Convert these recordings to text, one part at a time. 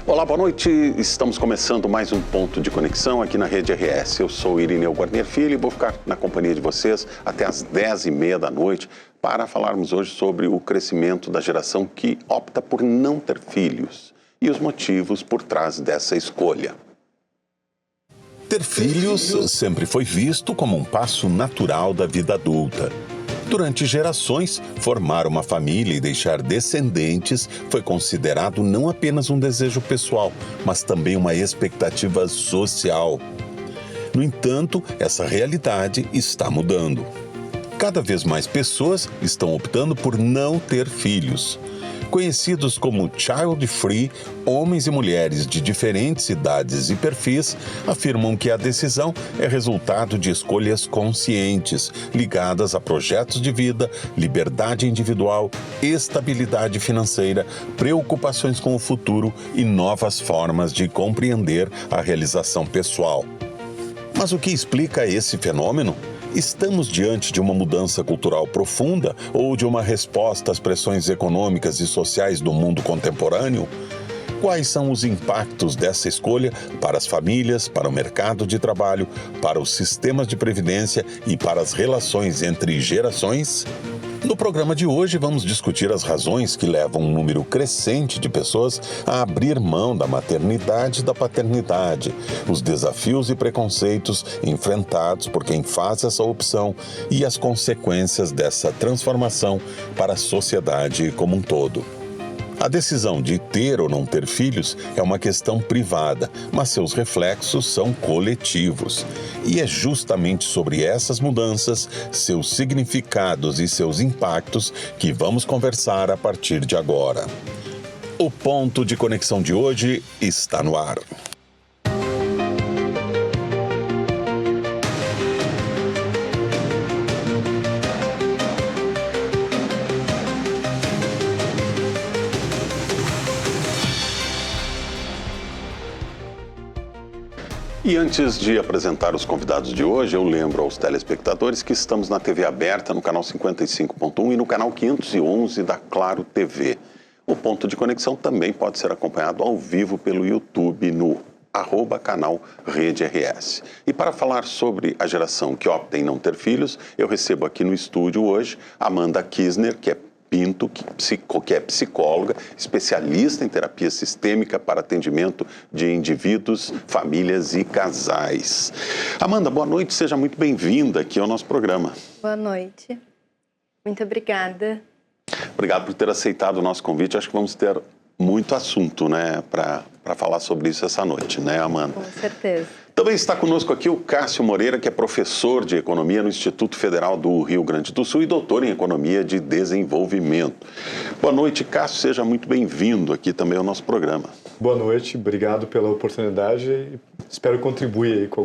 Olá, boa noite. Estamos começando mais um Ponto de Conexão aqui na Rede RS. Eu sou Irineu Guarnier Filho e vou ficar na companhia de vocês até às 10h30 da noite para falarmos hoje sobre o crescimento da geração que opta por não ter filhos e os motivos por trás dessa escolha. Ter filhos sempre foi visto como um passo natural da vida adulta. Durante gerações, formar uma família e deixar descendentes foi considerado não apenas um desejo pessoal, mas também uma expectativa social. No entanto, essa realidade está mudando. Cada vez mais pessoas estão optando por não ter filhos. Conhecidos como child free, homens e mulheres de diferentes idades e perfis afirmam que a decisão é resultado de escolhas conscientes, ligadas a projetos de vida, liberdade individual, estabilidade financeira, preocupações com o futuro e novas formas de compreender a realização pessoal. Mas o que explica esse fenômeno? Estamos diante de uma mudança cultural profunda ou de uma resposta às pressões econômicas e sociais do mundo contemporâneo? Quais são os impactos dessa escolha para as famílias, para o mercado de trabalho, para os sistemas de previdência e para as relações entre gerações? No programa de hoje, vamos discutir as razões que levam um número crescente de pessoas a abrir mão da maternidade e da paternidade, os desafios e preconceitos enfrentados por quem faz essa opção e as consequências dessa transformação para a sociedade como um todo. A decisão de ter ou não ter filhos é uma questão privada, mas seus reflexos são coletivos. E é justamente sobre essas mudanças, seus significados e seus impactos que vamos conversar a partir de agora. O Ponto de Conexão de hoje está no ar. E antes de apresentar os convidados de hoje, eu lembro aos telespectadores que estamos na TV aberta, no canal 55.1 e no canal 511 da Claro TV. O Ponto de Conexão também pode ser acompanhado ao vivo pelo YouTube no @canal Rede RS. E para falar sobre a geração que opta em não ter filhos, eu recebo aqui no estúdio hoje Amanda Kisner, que é psicóloga, especialista em terapia sistêmica para atendimento de indivíduos, famílias e casais. Amanda, boa noite, seja muito bem-vinda aqui ao nosso programa. Boa noite, muito obrigada. Obrigado por ter aceitado o nosso convite, acho que vamos ter muito assunto, né, para falar sobre isso essa noite, né, Amanda? Com certeza. Também está conosco aqui o Cássio Moreira, que é professor de Economia no Instituto Federal do Rio Grande do Sul e doutor em Economia de Desenvolvimento. Boa noite, Cássio, seja muito bem-vindo aqui também ao nosso programa. Boa noite, obrigado pela oportunidade e espero contribuir aí com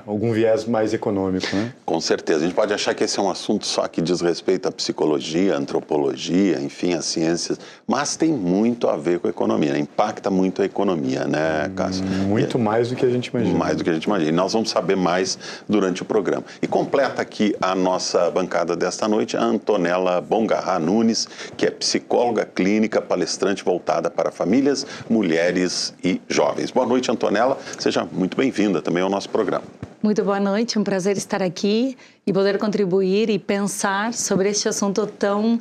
algum viés mais econômico, né? Com certeza. A gente pode achar que esse é um assunto só que diz respeito à psicologia, à antropologia, enfim, às ciências, mas tem muito a ver com a economia, né? Impacta muito a economia, né, Cássio? Muito mais do que a gente imagina. Mais do que a gente imagina. E nós vamos saber mais durante o programa. E completa aqui a nossa bancada desta noite a Antonella Bongarra Nunes, que é psicóloga clínica, palestrante voltada para famílias, mulheres e jovens. Boa noite, Antonella. Seja muito bem-vinda também ao nosso programa. Muito boa noite, é um prazer estar aqui e poder contribuir e pensar sobre este assunto tão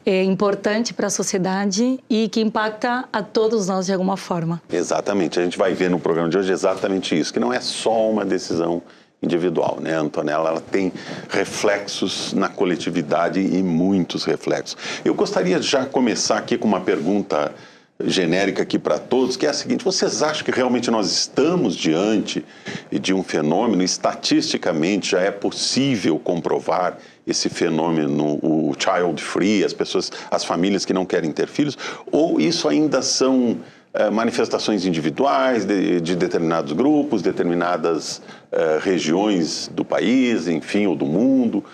importante para a sociedade e que impacta a todos nós de alguma forma. Exatamente, a gente vai ver no programa de hoje exatamente isso, que não é só uma decisão individual, né, Antonella? Ela tem reflexos na coletividade e muitos reflexos. Eu gostaria de já começar aqui com uma pergunta genérica aqui para todos, que é a seguinte: vocês acham que realmente nós estamos diante de um fenômeno, estatisticamente já é possível comprovar esse fenômeno, o child free, as famílias que não querem ter filhos, ou isso ainda são manifestações individuais de determinados grupos, determinadas regiões do país, enfim, ou do mundo,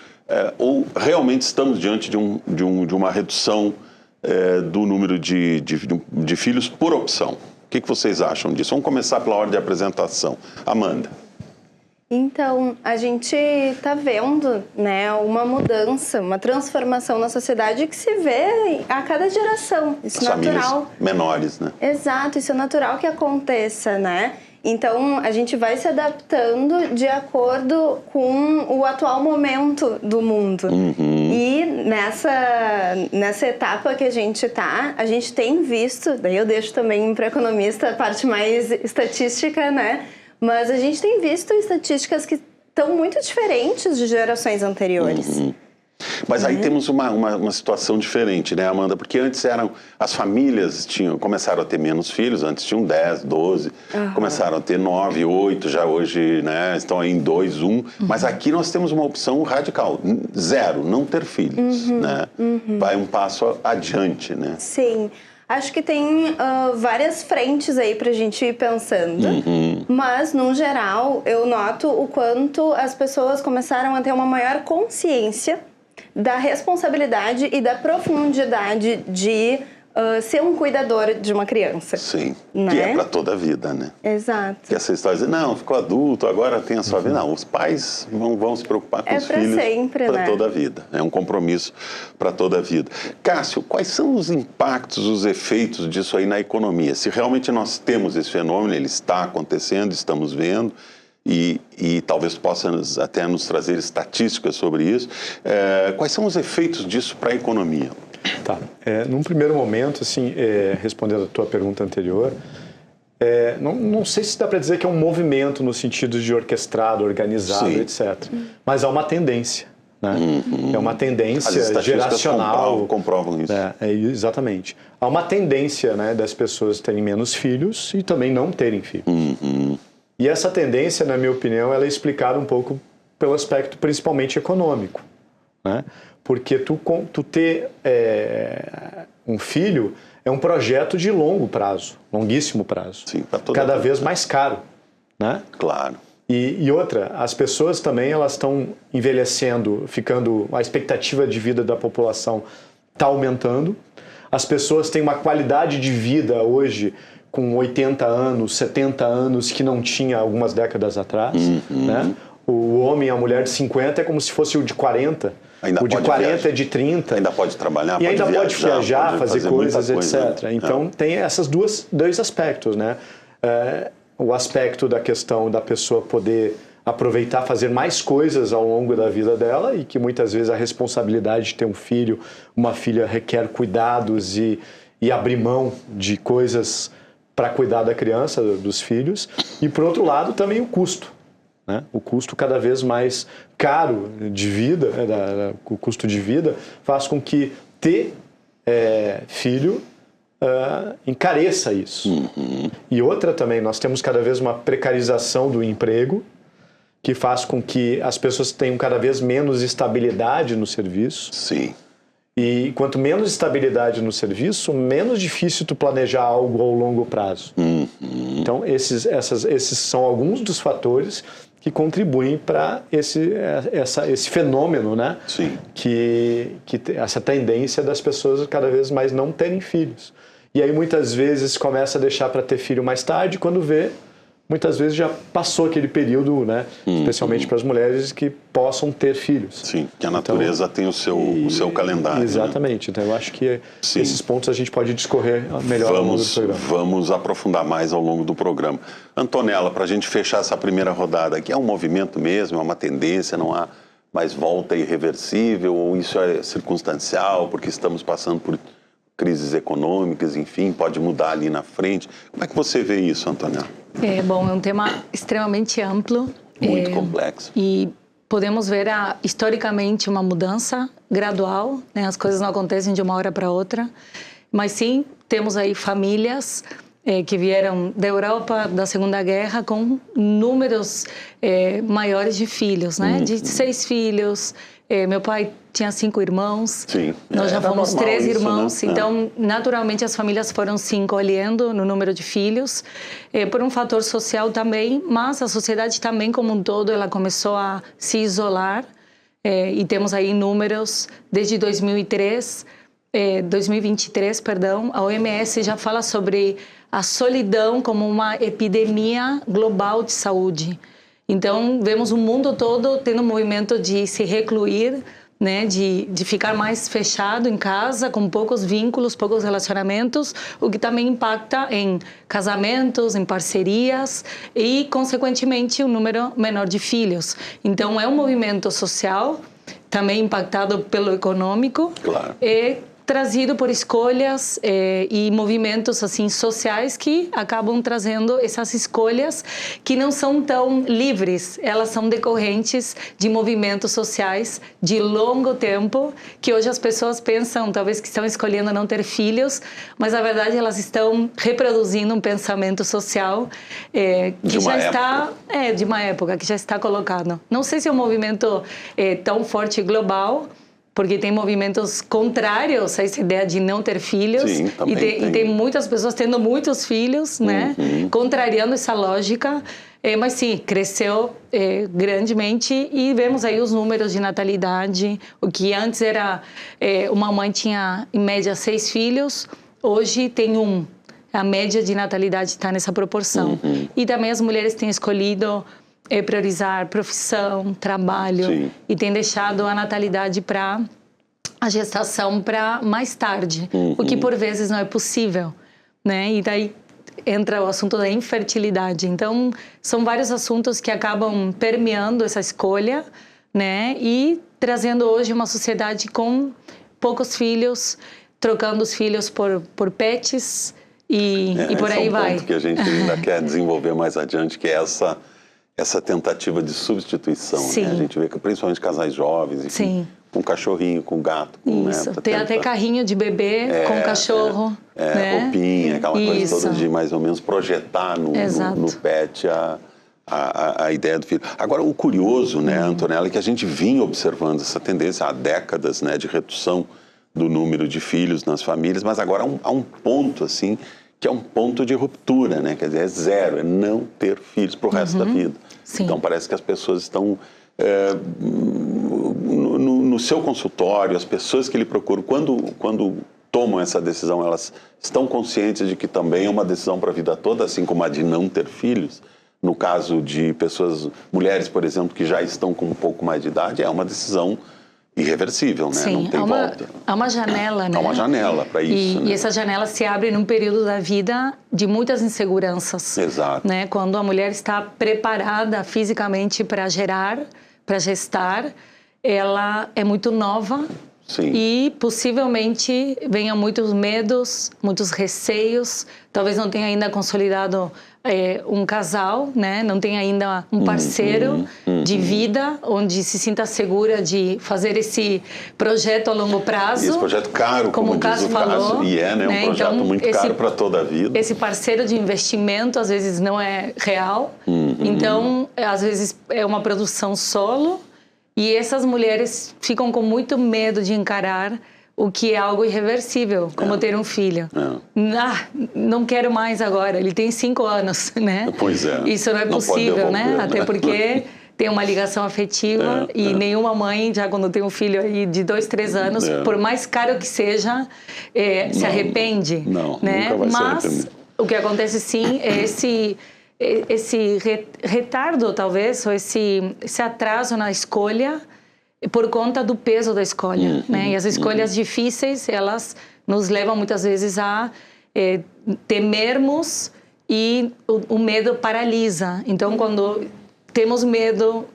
ou realmente estamos diante de uma redução do número de filhos por opção? O que vocês acham disso? Vamos começar pela ordem de apresentação. Amanda. Então, a gente está vendo, né, uma mudança, uma transformação na sociedade que se vê a cada geração. Isso é natural. Famílias menores, né? Exato, isso é natural que aconteça, né? Então, a gente vai se adaptando de acordo com o atual momento do mundo. E nessa etapa que a gente tá, a gente tem visto, daí eu deixo também para economista a parte mais estatística, né? Mas a gente tem visto estatísticas que estão muito diferentes de gerações anteriores. Mas aí temos uma situação diferente, né, Amanda? Porque antes as famílias começaram a ter menos filhos, antes tinham 10, 12, começaram a ter 9, 8, já hoje, né, estão aí em 2, 1. Mas aqui nós temos uma opção radical, 0, não ter filhos, né? Vai um passo adiante, né? Sim. Acho que tem várias frentes aí pra gente ir pensando. Mas, no geral, eu noto o quanto as pessoas começaram a ter uma maior consciência da responsabilidade e da profundidade de ser um cuidador de uma criança. Sim, né? Que é para toda a vida, né? Exato. Que essa história de não, ficou adulto, agora tem a sua vida. Não, os pais vão se preocupar com os filhos sempre, para né? toda a vida. É um compromisso para toda a vida. Cássio, quais são os impactos, os efeitos disso aí na economia? Se realmente nós temos esse fenômeno, ele está acontecendo, estamos vendo, e talvez possa até nos trazer estatísticas sobre isso. Quais são os efeitos disso para a economia? Tá. Num primeiro momento, assim, respondendo a tua pergunta anterior, não sei se dá para dizer que é um movimento no sentido de orquestrado, organizado, Sim. etc. Mas há uma tendência, né? É uma tendência As estatísticas geracional. comprovam isso. Exatamente. Há uma tendência, né, das pessoas terem menos filhos e também não terem filhos. E essa tendência, na minha opinião, ela é explicada um pouco pelo aspecto principalmente econômico, né? Porque tu ter um filho é um projeto de longo prazo, longuíssimo prazo. Sim, para toda cada a vida. vez mais caro, né? Claro. E outra, as pessoas também elas estão envelhecendo, a expectativa de vida da população está aumentando. As pessoas têm uma qualidade de vida hoje com 80 anos, 70 anos que não tinha algumas décadas atrás, né? O homem e a mulher de 50 é como se fosse o de 40. Ainda o de pode 40 viajar. é de 30. Ainda pode trabalhar, E ainda pode viajar, pode fazer coisas, muita coisa, etc. né? Então, tem esses dois aspectos, né? O aspecto da questão da pessoa poder aproveitar, fazer mais coisas ao longo da vida dela e que muitas vezes a responsabilidade de ter um filho, uma filha requer cuidados e abrir mão de coisas para cuidar da criança, dos filhos. E, por outro lado, também o custo. Né? O custo cada vez mais caro de vida, o custo de vida, faz com que ter filho encareça isso. E outra também, nós temos cada vez uma precarização do emprego, que faz com que as pessoas tenham cada vez menos estabilidade no serviço. Sim. E quanto menos estabilidade no serviço, menos difícil tu planejar algo ao longo prazo. Então, esses são alguns dos fatores que contribuem para esse fenômeno, né? Sim. Essa tendência das pessoas cada vez mais não terem filhos. E aí, muitas vezes, começa a deixar para ter filho mais tarde, quando vê, muitas vezes já passou aquele período, né? Especialmente para as mulheres que possam ter filhos. Sim, que a natureza tem o seu calendário. Exatamente. Né? Então, eu acho que Sim. esses pontos a gente pode discorrer melhor ao longo do programa. Vamos aprofundar mais ao longo do programa. Antonella, para a gente fechar essa primeira rodada aqui, é um movimento mesmo, é uma tendência, não há mais volta irreversível, ou isso é circunstancial, porque estamos passando por crises econômicas, enfim, pode mudar ali na frente. Como é que você vê isso, Antonella? Bom, é um tema extremamente amplo. Muito complexo. E podemos ver historicamente uma mudança gradual, né? As coisas não acontecem de uma hora para outra, mas sim temos aí famílias que vieram da Europa da Segunda Guerra com números maiores de filhos, né? De 6 filhos. Meu pai tinha 5 irmãos. Sim. Nós já fomos 3 isso, irmãos. né? Então, naturalmente, as famílias foram se encolhendo no número de filhos, por um fator social também, mas a sociedade também, como um todo, ela começou a se isolar. E temos aí números desde 2023, 2023, perdão, a OMS já fala sobre a solidão como uma epidemia global de saúde. Então, vemos o mundo todo tendo um movimento de se recluir, né, de ficar mais fechado em casa, com poucos vínculos, poucos relacionamentos, o que também impacta em casamentos, em parcerias e, consequentemente, um número menor de filhos. Então, é um movimento social, também impactado pelo econômico, Claro. Trazido por escolhas e movimentos assim sociais que acabam trazendo essas escolhas que não são tão livres, elas são decorrentes de movimentos sociais de longo tempo, que hoje as pessoas pensam talvez que estão escolhendo não ter filhos, mas na verdade elas estão reproduzindo um pensamento social que já está de uma época que já está colocado. Não sei se é um movimento tão forte e global, porque tem movimentos contrários a essa ideia de não ter filhos. Sim, também e tem muitas pessoas tendo muitos filhos, né? Contrariando essa lógica. Mas sim, cresceu grandemente e vemos aí os números de natalidade. O que antes era... uma mãe tinha, em média, 6 filhos, hoje tem 1. A média de natalidade está nessa proporção. E também as mulheres têm escolhido... priorizar profissão, trabalho. Sim. E tem deixado a natalidade para a gestação para mais tarde, o que por vezes não é possível, né? E daí entra o assunto da infertilidade. Então, são vários assuntos que acabam permeando essa escolha, né? E trazendo hoje uma sociedade com poucos filhos, trocando os filhos por pets e por aí vai. É um ponto que a gente ainda quer desenvolver mais adiante, que é essa tentativa de substituição, né? A gente vê que principalmente casais jovens, enfim, com cachorrinho, com gato, com Isso, tem até carrinho de bebê com cachorro, né? Roupinha, aquela coisa toda de mais ou menos projetar no pet a ideia do filho. Agora, o curioso, né, Antonella, é que a gente vinha observando essa tendência há décadas, né, de redução do número de filhos nas famílias, mas agora há um ponto, assim, que é um ponto de ruptura, né? Quer dizer, é 0, é não ter filhos para o resto da vida. Sim. Então, parece que as pessoas estão... no seu consultório, as pessoas que lhe procuram, quando tomam essa decisão, elas estão conscientes de que também é uma decisão para a vida toda, assim como a de não ter filhos. No caso de mulheres, por exemplo, que já estão com um pouco mais de idade, é uma decisão irreversível, né? Sim, não tem volta. Há uma janela, né? Há uma janela para isso, né? E essa janela se abre num período da vida de muitas inseguranças. Exato. Né? Quando a mulher está preparada fisicamente para gerar, para gestar, ela é muito nova. Sim. E possivelmente venham muitos medos, muitos receios, talvez não tenha ainda consolidado um casal, né? Não tenha ainda um parceiro de vida onde se sinta segura de fazer esse projeto a longo prazo. E esse projeto caro, como diz Cássio o Cássio, falou, e né? Um projeto então, muito caro para toda a vida. Esse parceiro de investimento às vezes não é real, então às vezes é uma produção solo. E essas mulheres ficam com muito medo de encarar o que é algo irreversível, como ter um filho. Não quero mais agora, ele tem 5 anos, né? Pois é. Isso não é possível, né? Até porque tem uma ligação afetiva e nenhuma mãe, já quando tem um filho aí de 2, 3 anos, por mais caro que seja, se arrepende. Não, né? nunca vai se Mas arrepender. O que acontece sim é esse retardo, talvez, ou esse atraso na escolha por conta do peso da escolha, né? E as escolhas difíceis, elas nos levam muitas vezes a temermos e o medo paralisa. Então, quando temos medo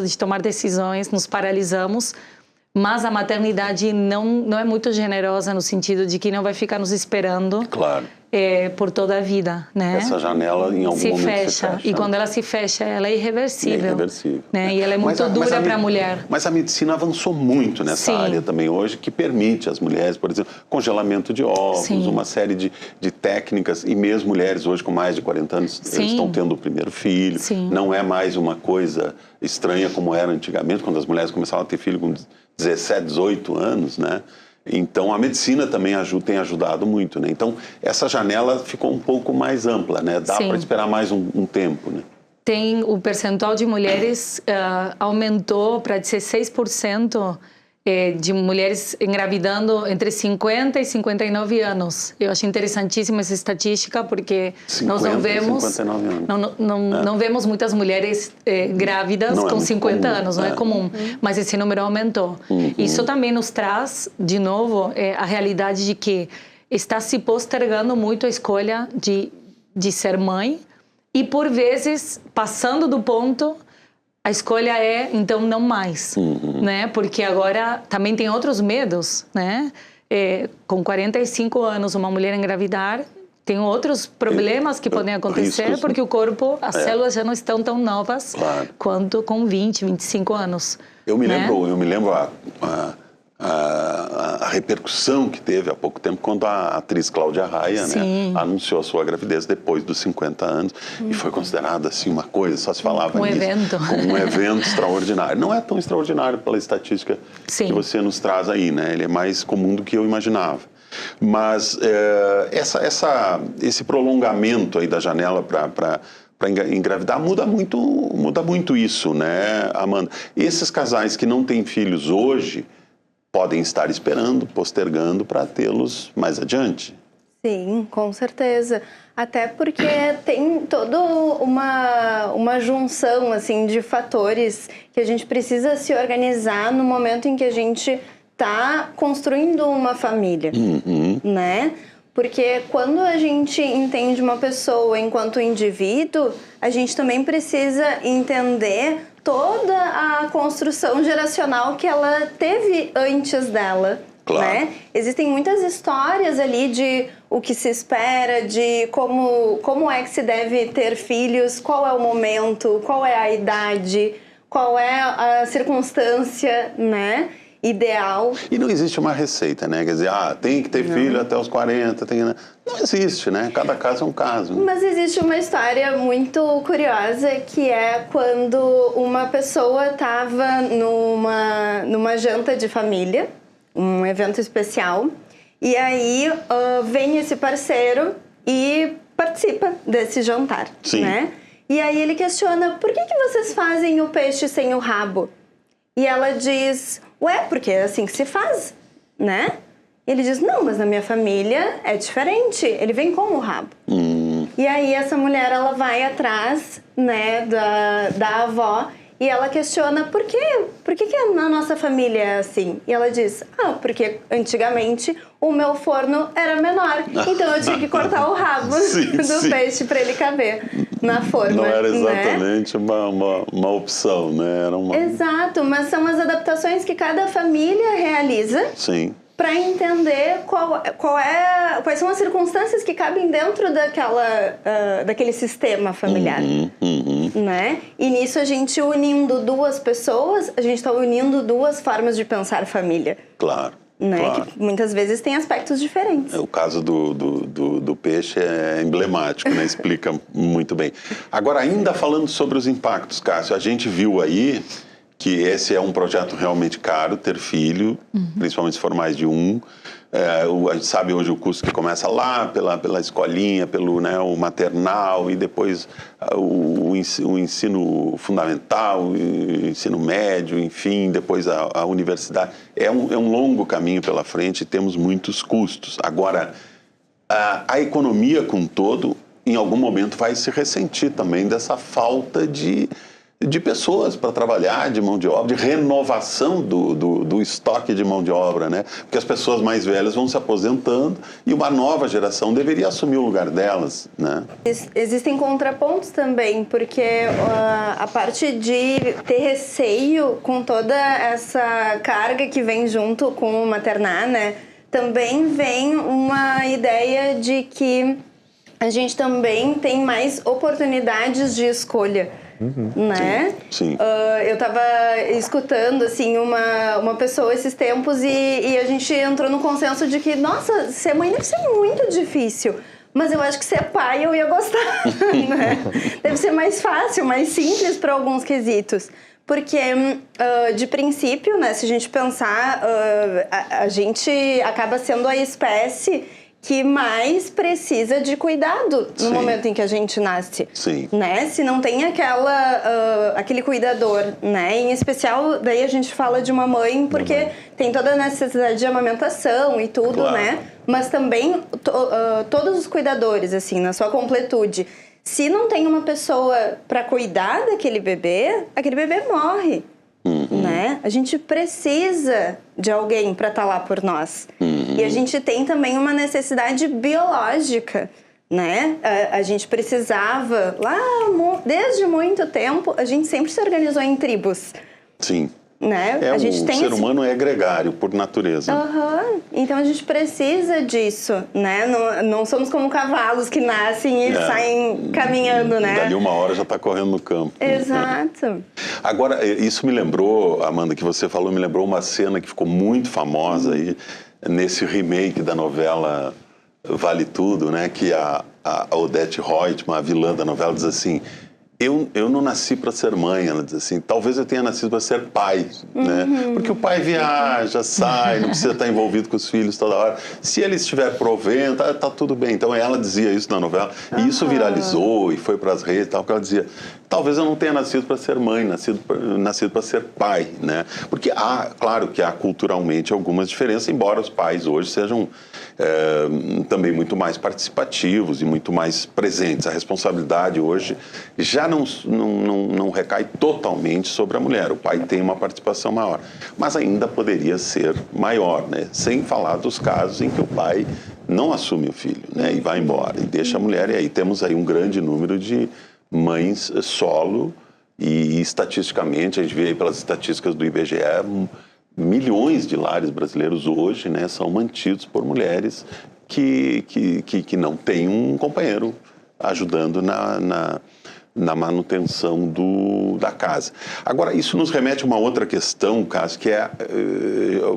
de tomar decisões, nos paralisamos, mas a maternidade não é muito generosa no sentido de que não vai ficar nos esperando. Claro. Por toda a vida, né? Essa janela em algum momento se fecha. E quando ela se fecha, ela é irreversível. É irreversível. Né? E ela é muito dura para a mulher. Mas a medicina avançou muito nessa área também hoje, que permite às mulheres, por exemplo, congelamento de óvulos, uma série de técnicas. E mesmo mulheres hoje com mais de 40 anos, eles estão tendo o primeiro filho. Não é mais uma coisa estranha como era antigamente, quando as mulheres começavam a ter filho com 17, 18 anos, né? Então, a medicina também tem ajudado muito, né? Então, essa janela ficou um pouco mais ampla, né? Dá para esperar mais um tempo, né? O percentual de mulheres aumentou para 16% de mulheres engravidando entre 50 e 59 anos. Eu acho interessantíssima essa estatística, porque 50, nós não vemos, 59 anos. não vemos muitas mulheres grávidas Não é com muito 50 comum, anos, não é comum, mas esse número aumentou. Isso também nos traz, de novo, a realidade de que está se postergando muito a escolha de ser mãe e, por vezes, passando do ponto, a escolha é, então, não mais, né? Porque agora também tem outros medos, né? Com 45 anos, uma mulher engravidar, tem outros problemas que podem acontecer, riscos, porque o corpo, as células já não estão tão novas quanto com 20, 25 anos. Eu me né? lembro a repercussão que teve há pouco tempo quando a atriz Cláudia Raia, né, anunciou a sua gravidez depois dos 50 anos e foi considerada assim uma coisa, só se falava nisso, evento. como um evento extraordinário. Não é tão extraordinário pela estatística que você nos traz aí, né? Ele é mais comum do que eu imaginava. Mas esse prolongamento aí da janela para engravidar muda muito isso, né, Amanda? Esses casais que não têm filhos hoje podem estar esperando, postergando para tê-los mais adiante. Sim, com certeza. Até porque tem toda uma junção assim, de fatores que a gente precisa se organizar no momento em que a gente está construindo uma família, né? Porque quando a gente entende uma pessoa enquanto indivíduo, a gente também precisa entender toda a construção geracional que ela teve antes dela. Claro. Né? Existem muitas histórias ali de o que se espera, de como é que se deve ter filhos, qual é o momento, qual é a idade, qual é a circunstância, né? Ideal. E não existe uma receita, né? Quer dizer, tem que ter filho até os 40, não existe, né? Cada caso é um caso. Né? Mas existe uma história muito curiosa que é quando uma pessoa estava numa janta de família, um evento especial, e aí vem esse parceiro e participa desse jantar, né? E aí ele questiona, por que vocês fazem o peixe sem o rabo? E ela diz, porque é assim que se faz, né? E ele diz, não, mas na minha família é diferente, ele vem com o rabo. E aí essa mulher, ela vai atrás, né, da avó, e ela questiona, por quê? Por que na nossa família é assim? E ela diz, porque antigamente o meu forno era menor, então eu tinha que cortar o rabo do peixe para ele caber na forma. Não era exatamente, né? uma opção, né? Era uma... Exato, mas são as adaptações que cada família realiza. Sim. Para entender quais são as circunstâncias que cabem dentro daquele sistema familiar, né? E nisso a gente unindo duas pessoas, a gente está unindo duas formas de pensar família. Claro. Né? Claro. Que muitas vezes tem aspectos diferentes. O caso do peixe é emblemático, né? Explica muito bem. Agora, ainda falando sobre os impactos, Cássio, a gente viu aí que esse é um projeto realmente caro, ter filho, principalmente se for mais de um. A gente sabe hoje o custo que começa lá pela escolinha, o maternal e depois o ensino fundamental, o ensino médio, enfim, depois a universidade. É um longo caminho pela frente e temos muitos custos. Agora, a economia como um todo, em algum momento, vai se ressentir também dessa falta de pessoas para trabalhar, de mão de obra, de renovação do estoque de mão de obra, né? Porque as pessoas mais velhas vão se aposentando e uma nova geração deveria assumir o lugar delas, né? Existem contrapontos também, porque a parte de ter receio com toda essa carga que vem junto com o maternar, né? Também vem uma ideia de que a gente também tem mais oportunidades de escolha. Né? Sim. Eu tava escutando assim uma pessoa esses tempos e a gente entrou no consenso de que, nossa, ser mãe deve ser muito difícil, mas eu acho que ser pai eu ia gostar, né? Deve ser mais fácil, mais simples para alguns quesitos. Porque, de princípio, né, se a gente pensar, a gente acaba sendo a espécie que mais precisa de cuidado no Sim. momento em que a gente nasce. Sim. Né? Se não tem aquele cuidador, né? Em especial, daí a gente fala de uma mãe porque tem toda a necessidade de amamentação e tudo, Claro. né? Mas também todos os cuidadores, assim, na sua completude. Se não tem uma pessoa para cuidar daquele bebê, aquele bebê morre. Né? A gente precisa de alguém para estar lá por nós. E a gente tem também uma necessidade biológica, né? A gente precisava, lá desde muito tempo, a gente sempre se organizou em tribos. Sim. Né? A gente O tem ser humano é gregário, por natureza. Então a gente precisa disso, né? Não somos como cavalos que nascem e saem caminhando, né? Dali uma hora já está correndo no campo. Exato. Agora, isso me lembrou, Amanda, que você falou, me lembrou uma cena que ficou muito famosa aí, nesse remake da novela Vale Tudo, né? Que a Odete Roitman, a vilã da novela, diz assim: eu não nasci para ser mãe, ela diz assim, talvez eu tenha nascido para ser pai, né? Porque o pai viaja, sai, não precisa estar envolvido com os filhos toda hora. Se ele estiver provendo, tá tudo bem. Então ela dizia isso na novela, e isso viralizou e foi para as redes, tal, que ela dizia, talvez eu não tenha nascido para ser mãe, nascido para ser pai, né? Porque claro que há culturalmente algumas diferenças, embora os pais hoje sejam também muito mais participativos e muito mais presentes. A responsabilidade hoje já não recai totalmente sobre a mulher. O pai tem uma participação maior, mas ainda poderia ser maior, né? Sem falar dos casos em que o pai não assume o filho, né? E vai embora e deixa a mulher. E aí temos aí um grande número de mães solo e estatisticamente, a gente vê aí pelas estatísticas do IBGE, milhões de lares brasileiros hoje, né, são mantidos por mulheres que não têm um companheiro ajudando na manutenção da casa. Agora, isso nos remete a uma outra questão, Cássio, que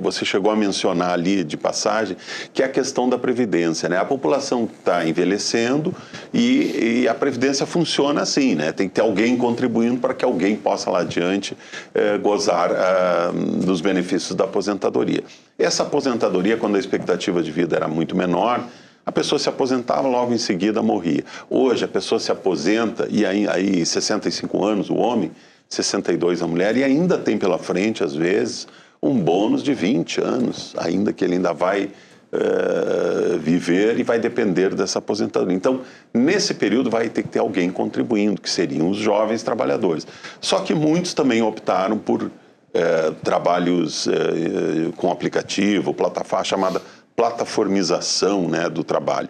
você chegou a mencionar ali de passagem, que é a questão da Previdência, né? A população está envelhecendo e a Previdência funciona assim, né? Tem que ter alguém contribuindo para que alguém possa lá adiante gozar dos benefícios da aposentadoria. Essa aposentadoria, quando a expectativa de vida era muito menor, a pessoa se aposentava, logo em seguida morria. Hoje a pessoa se aposenta e aí 65 anos o homem, 62 a mulher, e ainda tem pela frente, às vezes, um bônus de 20 anos, ainda que ele ainda vai viver e vai depender dessa aposentadoria. Então, nesse período vai ter que ter alguém contribuindo, que seriam os jovens trabalhadores. Só que muitos também optaram por trabalhos com aplicativo, plataforma chamada plataformização, né, do trabalho.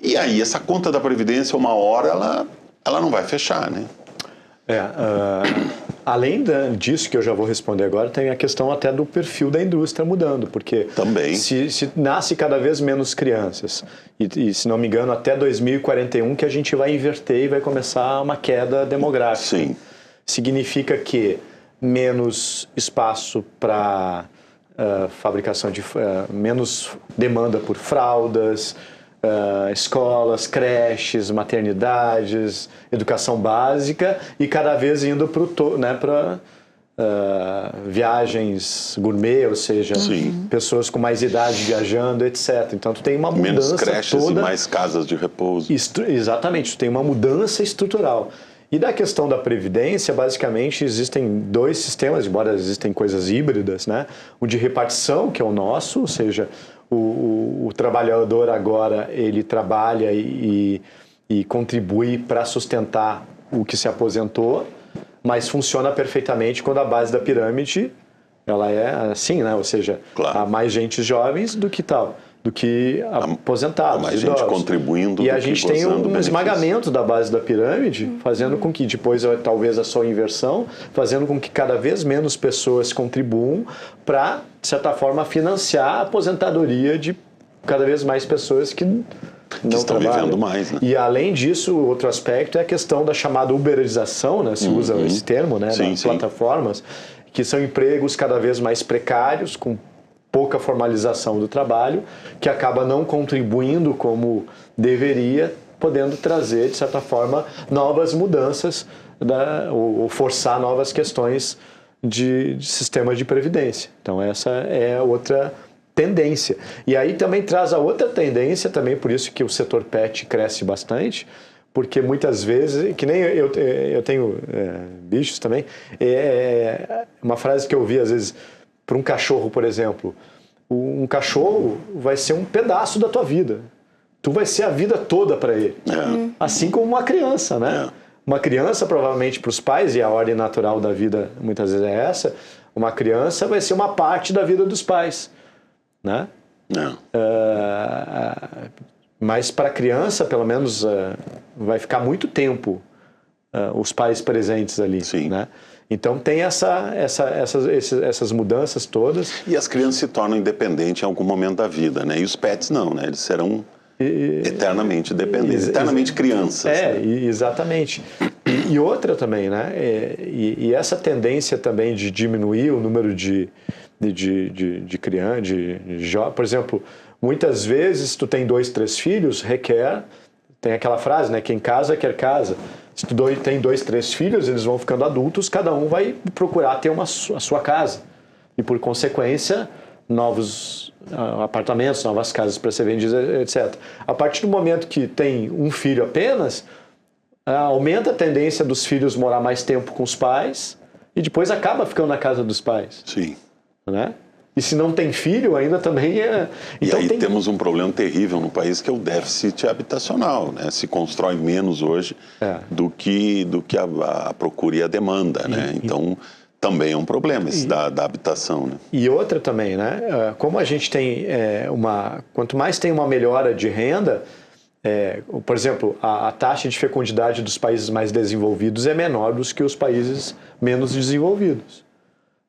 E aí, essa conta da Previdência, uma hora, ela não vai fechar, né? Além disso, que eu já vou responder agora, tem a questão até do perfil da indústria mudando, porque também se nasce cada vez menos crianças, e se não me engano, até 2041 que a gente vai inverter e vai começar uma queda demográfica. Sim. Significa que menos espaço para fabricação de menos demanda por fraldas, escolas, creches, maternidades, educação básica, e cada vez indo para viagens gourmet, ou seja, pessoas com mais idade viajando, etc. Então tu tem uma mudança menos creches toda, e mais casas de repouso. Exatamente, tu tem uma mudança estrutural. E da questão da Previdência, basicamente, existem dois sistemas, embora existem coisas híbridas, né? O de repartição, que é o nosso, ou seja, o trabalhador agora, ele trabalha e contribui para sustentar o que se aposentou, mas funciona perfeitamente quando a base da pirâmide, ela é assim, né? Ou seja, claro, há mais gente jovens do que aposentados, mais idosos. gente contribuindo. E a gente tem um esmagamento da base da pirâmide, fazendo com que, depois talvez a sua inversão, fazendo com que cada vez menos pessoas contribuam para, de certa forma, financiar a aposentadoria de cada vez mais pessoas que não estão trabalham. vivendo mais, né? E além disso, outro aspecto é a questão da chamada uberização, né? Se usa esse termo, né? Das plataformas, que são empregos cada vez mais precários, com pouca formalização do trabalho, que acaba não contribuindo como deveria, podendo trazer, de certa forma, novas mudanças, ou forçar novas questões de sistema de previdência. Então, essa é outra tendência. E aí também traz a outra tendência, também por isso que o setor pet cresce bastante, porque muitas vezes, que nem eu tenho bichos também, uma frase que eu ouvi às vezes para um cachorro, por exemplo, um cachorro vai ser um pedaço da tua vida. Tu vai ser a vida toda para ele. Assim como uma criança, né? Uma criança, provavelmente para os pais, e a ordem natural da vida muitas vezes é essa, uma criança vai ser uma parte da vida dos pais, né? Mas para a criança, pelo menos, vai ficar muito tempo os pais presentes ali. Sim. Né? Então tem essas mudanças todas. E as crianças se tornam independentes em algum momento da vida, né? E os pets não, né? Eles serão eternamente dependentes, eternamente crianças. Né? Exatamente. E outra também, né? E essa tendência também de diminuir o número de crianças, por exemplo, muitas vezes tu tem 2, 3 filhos, tem aquela frase, né? Quem casa quer casa. Se tu tem 2, 3 filhos, eles vão ficando adultos, cada um vai procurar ter a sua casa. E por consequência, novos apartamentos, novas casas para ser vendidas, etc. A partir do momento que tem um filho apenas, aumenta a tendência dos filhos morar mais tempo com os pais e depois acaba ficando na casa dos pais. Sim. Né? E se não tem filho, ainda também Então, e aí temos um problema terrível no país, que é o déficit habitacional, né? Se constrói menos hoje do que a procura e a demanda, né? Então, também é um problema esse da habitação, né? E outra também, né? Como a gente tem quanto mais tem uma melhora de renda, por exemplo, a taxa de fecundidade dos países mais desenvolvidos é menor do que os países menos desenvolvidos.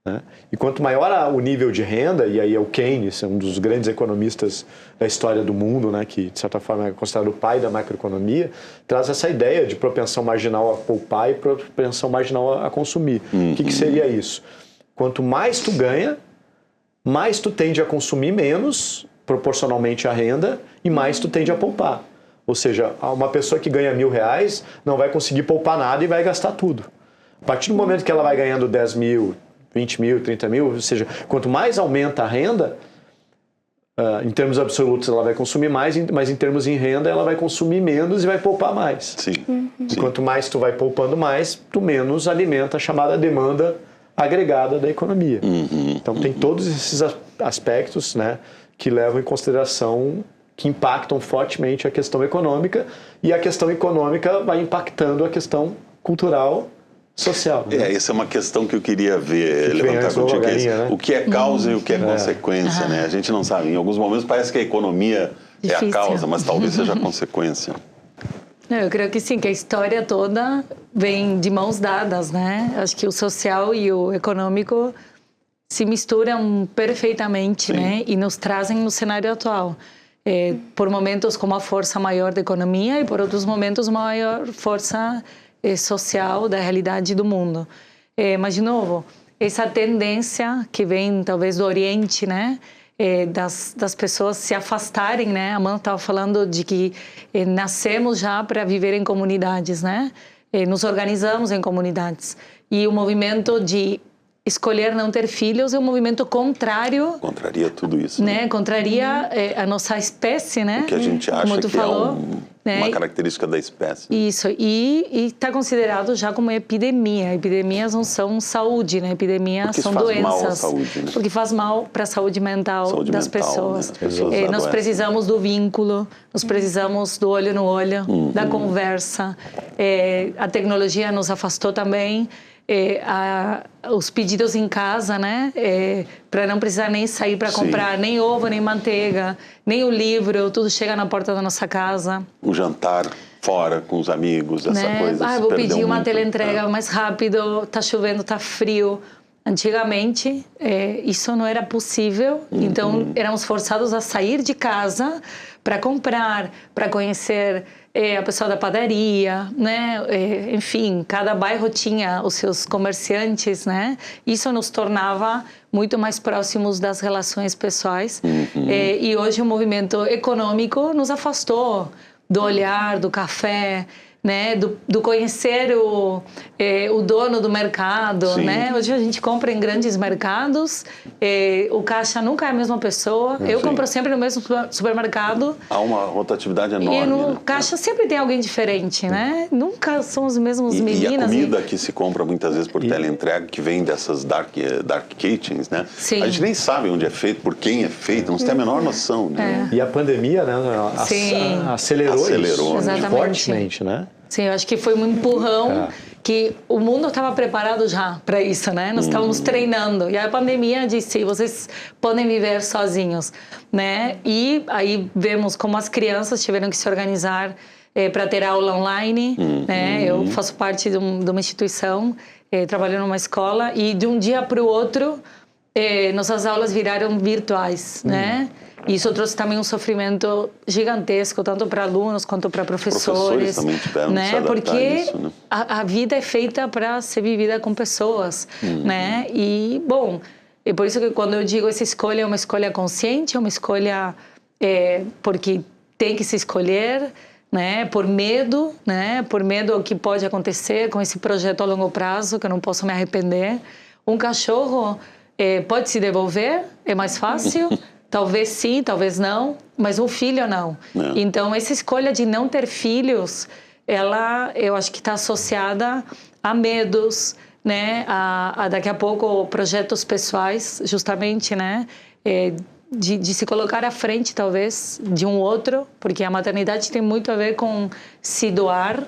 Né? E quanto maior o nível de renda, e aí é o Keynes, um dos grandes economistas da história do mundo, né, que de certa forma é considerado o pai da macroeconomia, traz essa ideia de propensão marginal a poupar e propensão marginal a consumir. O que seria isso? Quanto mais tu ganha, mais tu tende a consumir menos, proporcionalmente à renda, e mais tu tende a poupar. Ou seja, uma pessoa que ganha R$1.000 não vai conseguir poupar nada e vai gastar tudo. A partir do momento que ela vai ganhando 10 mil, 20 mil, 30 mil, ou seja, quanto mais aumenta a renda, em termos absolutos ela vai consumir mais, mas em termos de renda ela vai consumir menos e vai poupar mais. Sim. E quanto mais tu vai poupando mais, tu menos alimenta a chamada demanda agregada da economia. Então tem todos esses aspectos, né, que levam em consideração, que impactam fortemente a questão econômica, e a questão econômica vai impactando a questão cultural, social. Né? Essa é uma questão que eu queria levantar contigo. Né? O que é causa e o que é consequência, né? A gente não sabe. Em alguns momentos parece que a economia é a causa, mas talvez seja a consequência. Eu creio que sim, que a história toda vem de mãos dadas, né? Acho que o social e o econômico se misturam perfeitamente, né? E nos trazem no cenário atual. Por momentos como a força maior da economia e por outros momentos uma maior força social da realidade do mundo. Mas, de novo, essa tendência que vem talvez do Oriente, né? Das pessoas se afastarem, né? A Amanda estava falando de que nascemos já para viver em comunidades, né? Nos organizamos em comunidades. E o movimento de escolher não ter filhos é um movimento contrário. Contraria tudo isso. Né? Contraria a nossa espécie, né? O que a gente acha como tu que falou, é uma característica da espécie. Isso, e está considerado já como epidemia. Epidemias não são saúde, né? Epidemias são doenças. Porque faz mal à saúde, né? Porque faz mal para a saúde mental das pessoas. Né? As pessoas nós precisamos do vínculo, nós precisamos do olho no olho, da conversa. A tecnologia nos afastou também. Os pedidos em casa, né? Para não precisar nem sair para comprar nem ovo, nem manteiga, nem o livro, tudo chega na porta da nossa casa. O jantar fora com os amigos, essa coisa. Vou pedir uma teleentrega mais rápido, tá chovendo, tá frio. Antigamente, isso não era possível, então éramos forçados a sair de casa para comprar, para conhecer a pessoa da padaria, né? Enfim, cada bairro tinha os seus comerciantes, né? Isso nos tornava muito mais próximos das relações pessoais. E hoje o movimento econômico nos afastou do olhar, do café, né? Do conhecer o dono do mercado, Sim. né? Hoje a gente compra em grandes mercados, o caixa nunca é a mesma pessoa. Eu Sim. compro sempre no mesmo supermercado. Há uma rotatividade enorme. E no né? caixa sempre tem alguém diferente, né? Nunca são os mesmos meninas. E a comida que se compra muitas vezes por teleentrega, que vem dessas dark kitchens, né? Sim. A gente nem sabe onde é feito, por quem é feito, não se tem a menor noção, né? E a pandemia, né, Sim. acelerou isso Exatamente. fortemente, né? Sim, eu acho que foi um empurrão que o mundo estava preparado já para isso, né? Nós estávamos treinando. E a pandemia disse, vocês podem viver sozinhos, né? E aí vemos como as crianças tiveram que se organizar para ter aula online, né? Eu faço parte de uma instituição, trabalho numa escola, e de um dia para o outro, nossas aulas viraram virtuais, né? Isso trouxe também um sofrimento gigantesco, tanto para alunos quanto para professores. Também tiveram que né? se adaptar Porque a isso, né? a vida é feita para ser vivida com pessoas, né? E, bom, é por isso que quando eu digo essa escolha é uma escolha consciente, é uma escolha porque tem que se escolher, né? Por medo, né? Por medo ao que pode acontecer com esse projeto a longo prazo, que eu não posso me arrepender. Um cachorro pode se devolver, é mais fácil. Talvez sim, talvez não, mas um filho não. Então, essa escolha de não ter filhos, eu acho que está associada a medos, né? A daqui a pouco projetos pessoais, justamente, né? De se colocar à frente, talvez, de um outro, porque a maternidade tem muito a ver com se doar,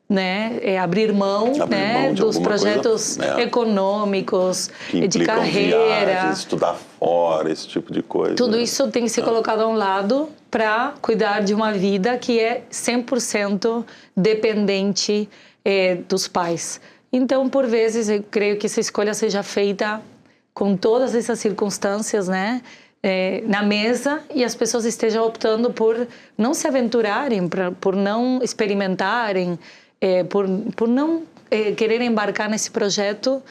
né? Abrir mão, né? Dos projetos econômicos, de carreira. Viagens, estudar fora, esse tipo de coisa. Tudo isso tem que ser colocado a um lado para cuidar de uma vida que é 100% dependente dos pais. Então, por vezes, eu creio que essa escolha seja feita com todas essas circunstâncias, né? Na mesa, e as pessoas estejam optando por não se aventurarem, por não experimentarem, por não querer embarcar nesse projeto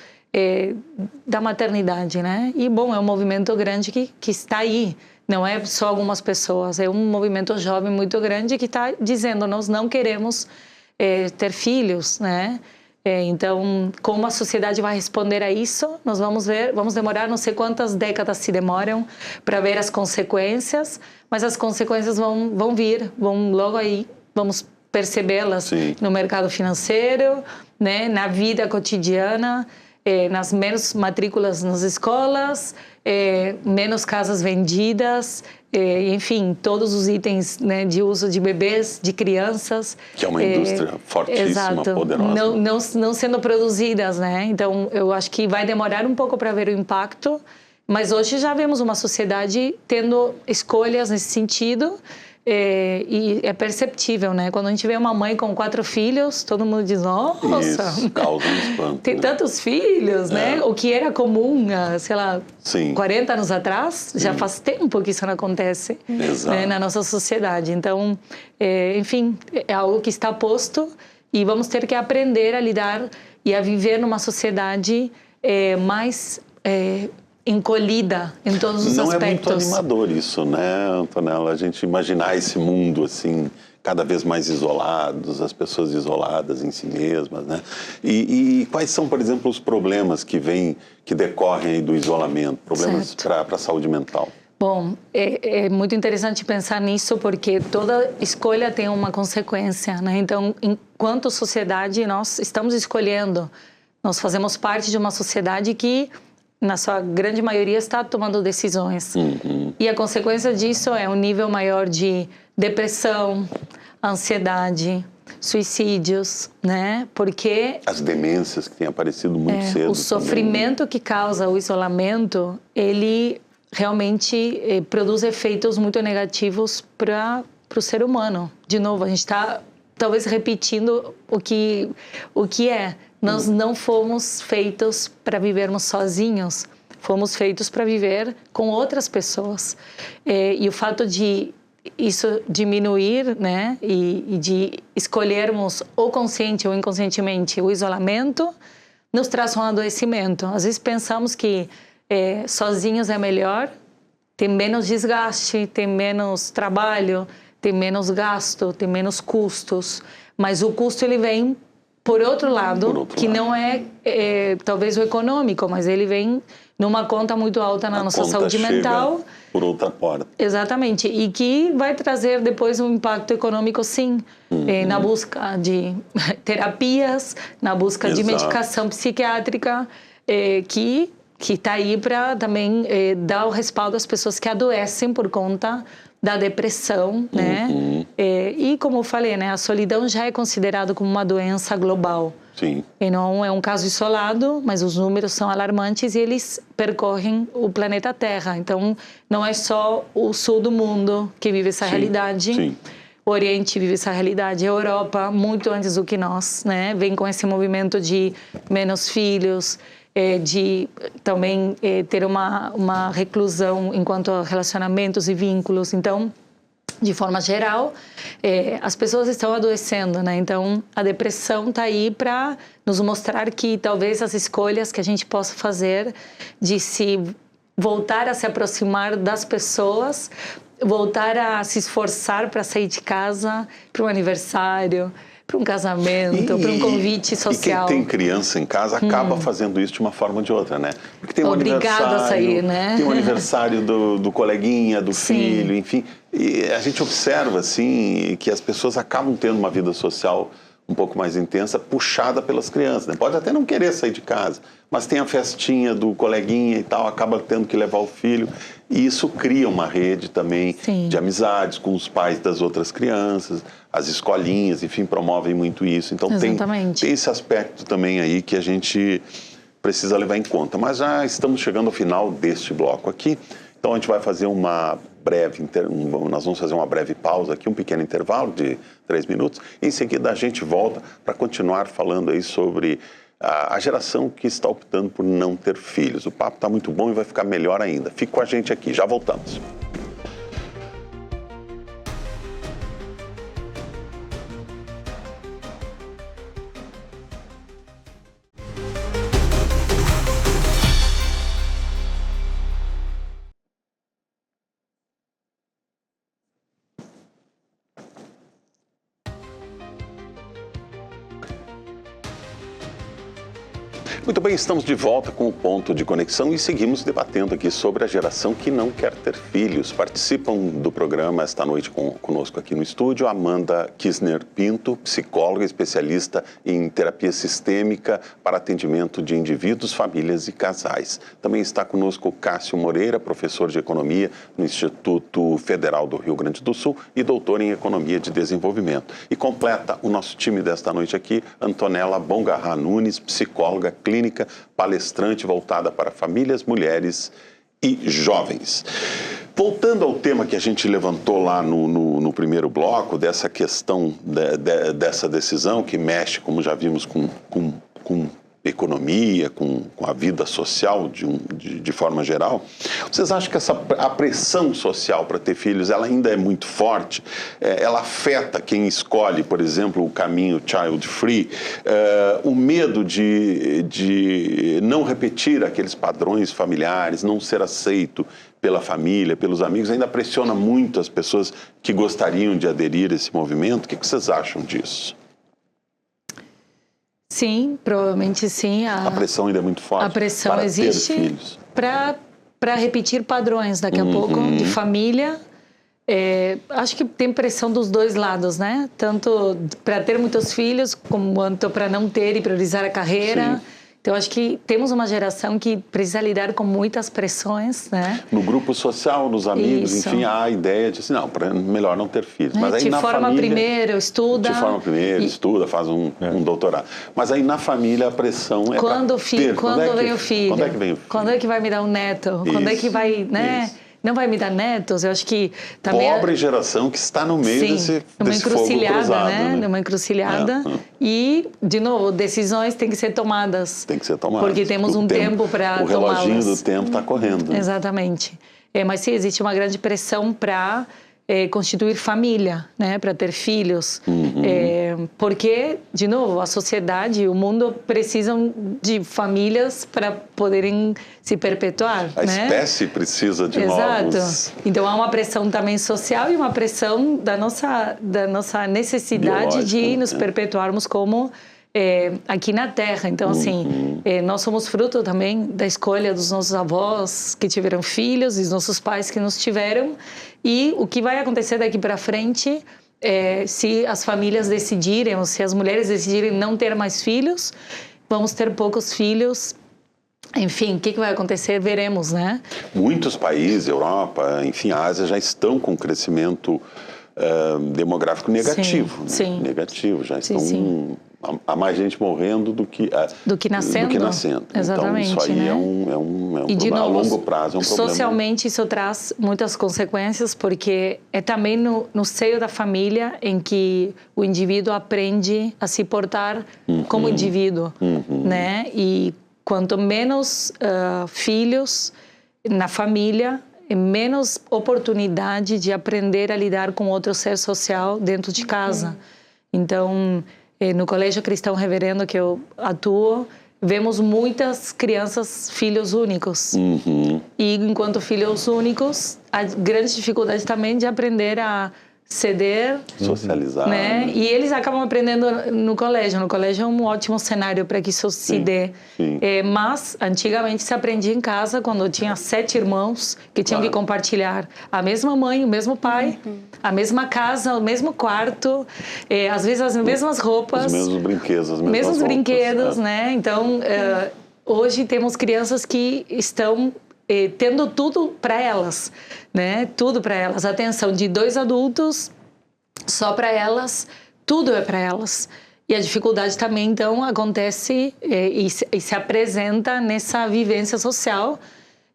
da maternidade, né? E, bom, é um movimento grande que está aí. Não é só algumas pessoas, é um movimento jovem muito grande que está dizendo, nós não queremos ter filhos, né? Então, como a sociedade vai responder a isso, nós vamos ver, vamos demorar não sei quantas décadas se demoram para ver as consequências, mas as consequências vão vir, vão logo aí, vamos percebê-las no mercado financeiro, né, na vida cotidiana, nas menos matrículas nas escolas, menos casas vendidas, enfim, todos os itens, né, de uso de bebês, de crianças. Que é uma indústria fortíssima, exato, poderosa. não sendo produzidas, né? Então, eu acho que vai demorar um pouco para ver o impacto, mas hoje já vemos uma sociedade tendo escolhas nesse sentido. E é perceptível, né? Quando a gente vê uma mãe com 4 filhos, todo mundo diz, nossa, isso, causa um espanto, tem tantos filhos, né? O que era comum, sei lá, 40 anos atrás, já faz tempo que isso não acontece, né, na nossa sociedade. Então, enfim, é algo que está posto e vamos ter que aprender a lidar e a viver numa sociedade mais encolhida em todos os aspectos. Não é muito animador isso, né, Antonella? A gente imaginar esse mundo assim, cada vez mais isolados, as pessoas isoladas em si mesmas, né? E quais são, por exemplo, os problemas que decorrem aí do isolamento, problemas para a saúde mental? Bom, é muito interessante pensar nisso porque toda escolha tem uma consequência, né? Então, enquanto sociedade, nós estamos escolhendo, nós fazemos parte de uma sociedade que na sua grande maioria, está tomando decisões. E a consequência disso é um nível maior de depressão, ansiedade, suicídios, né? Porque as demências que têm aparecido muito cedo. O sofrimento também, né? Que causa o isolamento, ele realmente produz efeitos muito negativos para o ser humano. De novo, a gente está talvez repetindo o que é. Nós não fomos feitos para vivermos sozinhos, fomos feitos para viver com outras pessoas. E o fato de isso diminuir, né, e de escolhermos ou consciente ou inconscientemente o isolamento, nos traz um adoecimento. Às vezes pensamos que sozinhos é melhor, tem menos desgaste, tem menos trabalho, tem menos gasto, tem menos custos. mas o custo ele vem por outro lado, que não é talvez o econômico, mas ele vem numa conta muito alta na nossa saúde mental. Por outra porta. Exatamente, e que vai trazer depois um impacto econômico, sim, na busca de terapias, na busca de medicação psiquiátrica, que está aí para também dar o respaldo às pessoas que adoecem por conta da depressão, né? E como eu falei, né, a solidão já é considerada como uma doença global. Sim. E não é um caso isolado, mas os números são alarmantes e eles percorrem o planeta Terra. Então, não é só o sul do mundo que vive essa realidade. Sim. O Oriente vive essa realidade. A Europa, muito antes do que nós, né? Vem com esse movimento de menos filhos, de também ter uma reclusão enquanto a relacionamentos e vínculos. Então, de forma geral, as pessoas estão adoecendo, né? Então, a depressão está aí para nos mostrar que talvez as escolhas que a gente possa fazer de se voltar a se aproximar das pessoas, voltar a se esforçar para sair de casa, para um aniversário, para um casamento, para um convite social. E quem tem criança em casa acaba fazendo isso de uma forma ou de outra, né? Porque tem um Obrigado a sair, né? Tem um aniversário do coleguinha, do filho, enfim. E a gente observa, assim, que as pessoas acabam tendo uma vida social um pouco mais intensa, puxada pelas crianças, né? Pode até não querer sair de casa, mas tem a festinha do coleguinha e tal, acaba tendo que levar o filho. E isso cria uma rede também de amizades com os pais das outras crianças, as escolinhas, enfim, promovem muito isso. Então tem esse aspecto também aí que a gente precisa levar em conta. Mas já estamos chegando ao final deste bloco aqui, então a gente vai fazer nós vamos fazer uma breve pausa aqui, um pequeno intervalo de 3 minutos. Em seguida a gente volta para continuar falando aí sobre a geração que está optando por não ter filhos. O papo está muito bom e vai ficar melhor ainda. Fique com a gente aqui, já voltamos. Muito bem, estamos de volta com o Ponto de Conexão e seguimos debatendo aqui sobre a geração que não quer ter filhos. Participam do programa esta noite conosco aqui no estúdio Amanda Kisner Pinto, psicóloga especialista em terapia sistêmica para atendimento de indivíduos, famílias e casais. Também está conosco Cássio Moreira, professor de economia no Instituto Federal do Rio Grande do Sul e doutor em economia de desenvolvimento. E completa o nosso time desta noite aqui, Antonella Bongarra Nunes, psicóloga clínica, palestrante voltada para famílias, mulheres e jovens. Voltando ao tema que a gente levantou lá no primeiro bloco, dessa questão dessa decisão que mexe, como já vimos, com economia, com a vida social de forma geral, vocês acham que a pressão social para ter filhos ela ainda é muito forte? Ela afeta quem escolhe, por exemplo, o caminho child free? O medo de não repetir aqueles padrões familiares, não ser aceito pela família, pelos amigos, ainda pressiona muito as pessoas que gostariam de aderir a esse movimento? O que vocês acham disso? Sim, provavelmente sim. A pressão ainda é muito forte. A pressão existe para repetir padrões daqui a pouco, de família. Acho que tem pressão dos dois lados, né? Tanto para ter muitos filhos, quanto para não ter e priorizar a carreira. Sim. Então, acho que temos uma geração que precisa lidar com muitas pressões, né? No grupo social, nos amigos, enfim, há a ideia de assim, não, melhor não ter filhos. Mas aí te forma primeiro, estuda. Te forma primeiro, estuda, faz um doutorado. Mas aí na família a pressão é quando vem o filho? Quando é que vem o filho? Quando é que vai me dar um neto? Isso, quando é que vai, né? Isso. Não vai me dar netos? Eu acho que também... Pobre geração que está no meio desse fogo cruzado, né? Numa encruzilhada. E, de novo, decisões têm que ser tomadas. Tem que ser tomadas. Porque temos um tempo para tomá-las. O reloginho do tempo está correndo. Exatamente. Mas sim, existe uma grande pressão para constituir família, né, para ter filhos, porque, de novo, a sociedade, o mundo precisam de famílias para poderem se perpetuar. A né? espécie precisa de Exato. novos... Então há uma pressão também social e uma pressão da nossa necessidade de nos perpetuarmos como aqui na Terra. Então, assim, nós somos fruto também da escolha dos nossos avós que tiveram filhos, e dos nossos pais que nos tiveram. E o que vai acontecer daqui para frente, se as famílias decidirem, ou se as mulheres decidirem não ter mais filhos, vamos ter poucos filhos. Enfim, o que vai acontecer, veremos, né? Muitos países, Europa, enfim, a Ásia, já estão com crescimento demográfico negativo. Sim, né? Negativo, já estão... Sim. Há mais gente morrendo do que nascendo. Exatamente, então, isso aí né? é um e, de problema. novo, A longo prazo é um problema. Socialmente, isso traz muitas consequências, porque é também no seio da família em que o indivíduo aprende a se portar como indivíduo, né? E quanto menos filhos na família, menos oportunidade de aprender a lidar com outro ser social dentro de casa. Então, no Colégio Cristão Reverendo que eu atuo, vemos muitas crianças filhos únicos. E enquanto filhos únicos, a grande dificuldade também de aprender a ceder, socializar, né? E eles acabam aprendendo no colégio. No colégio é um ótimo cenário para que isso se dê. Mas antigamente se aprendia em casa, quando tinha 7 irmãos que tinham que compartilhar a mesma mãe, o mesmo pai, a mesma casa, o mesmo quarto, às vezes as mesmas roupas, os mesmos brinquedos, as mesmas roupas, brinquedos, né? Então hoje temos crianças que estão tendo tudo para elas, né? Tudo para elas. Atenção de 2 adultos só para elas, tudo é para elas. E a dificuldade também, então, acontece e se apresenta nessa vivência social.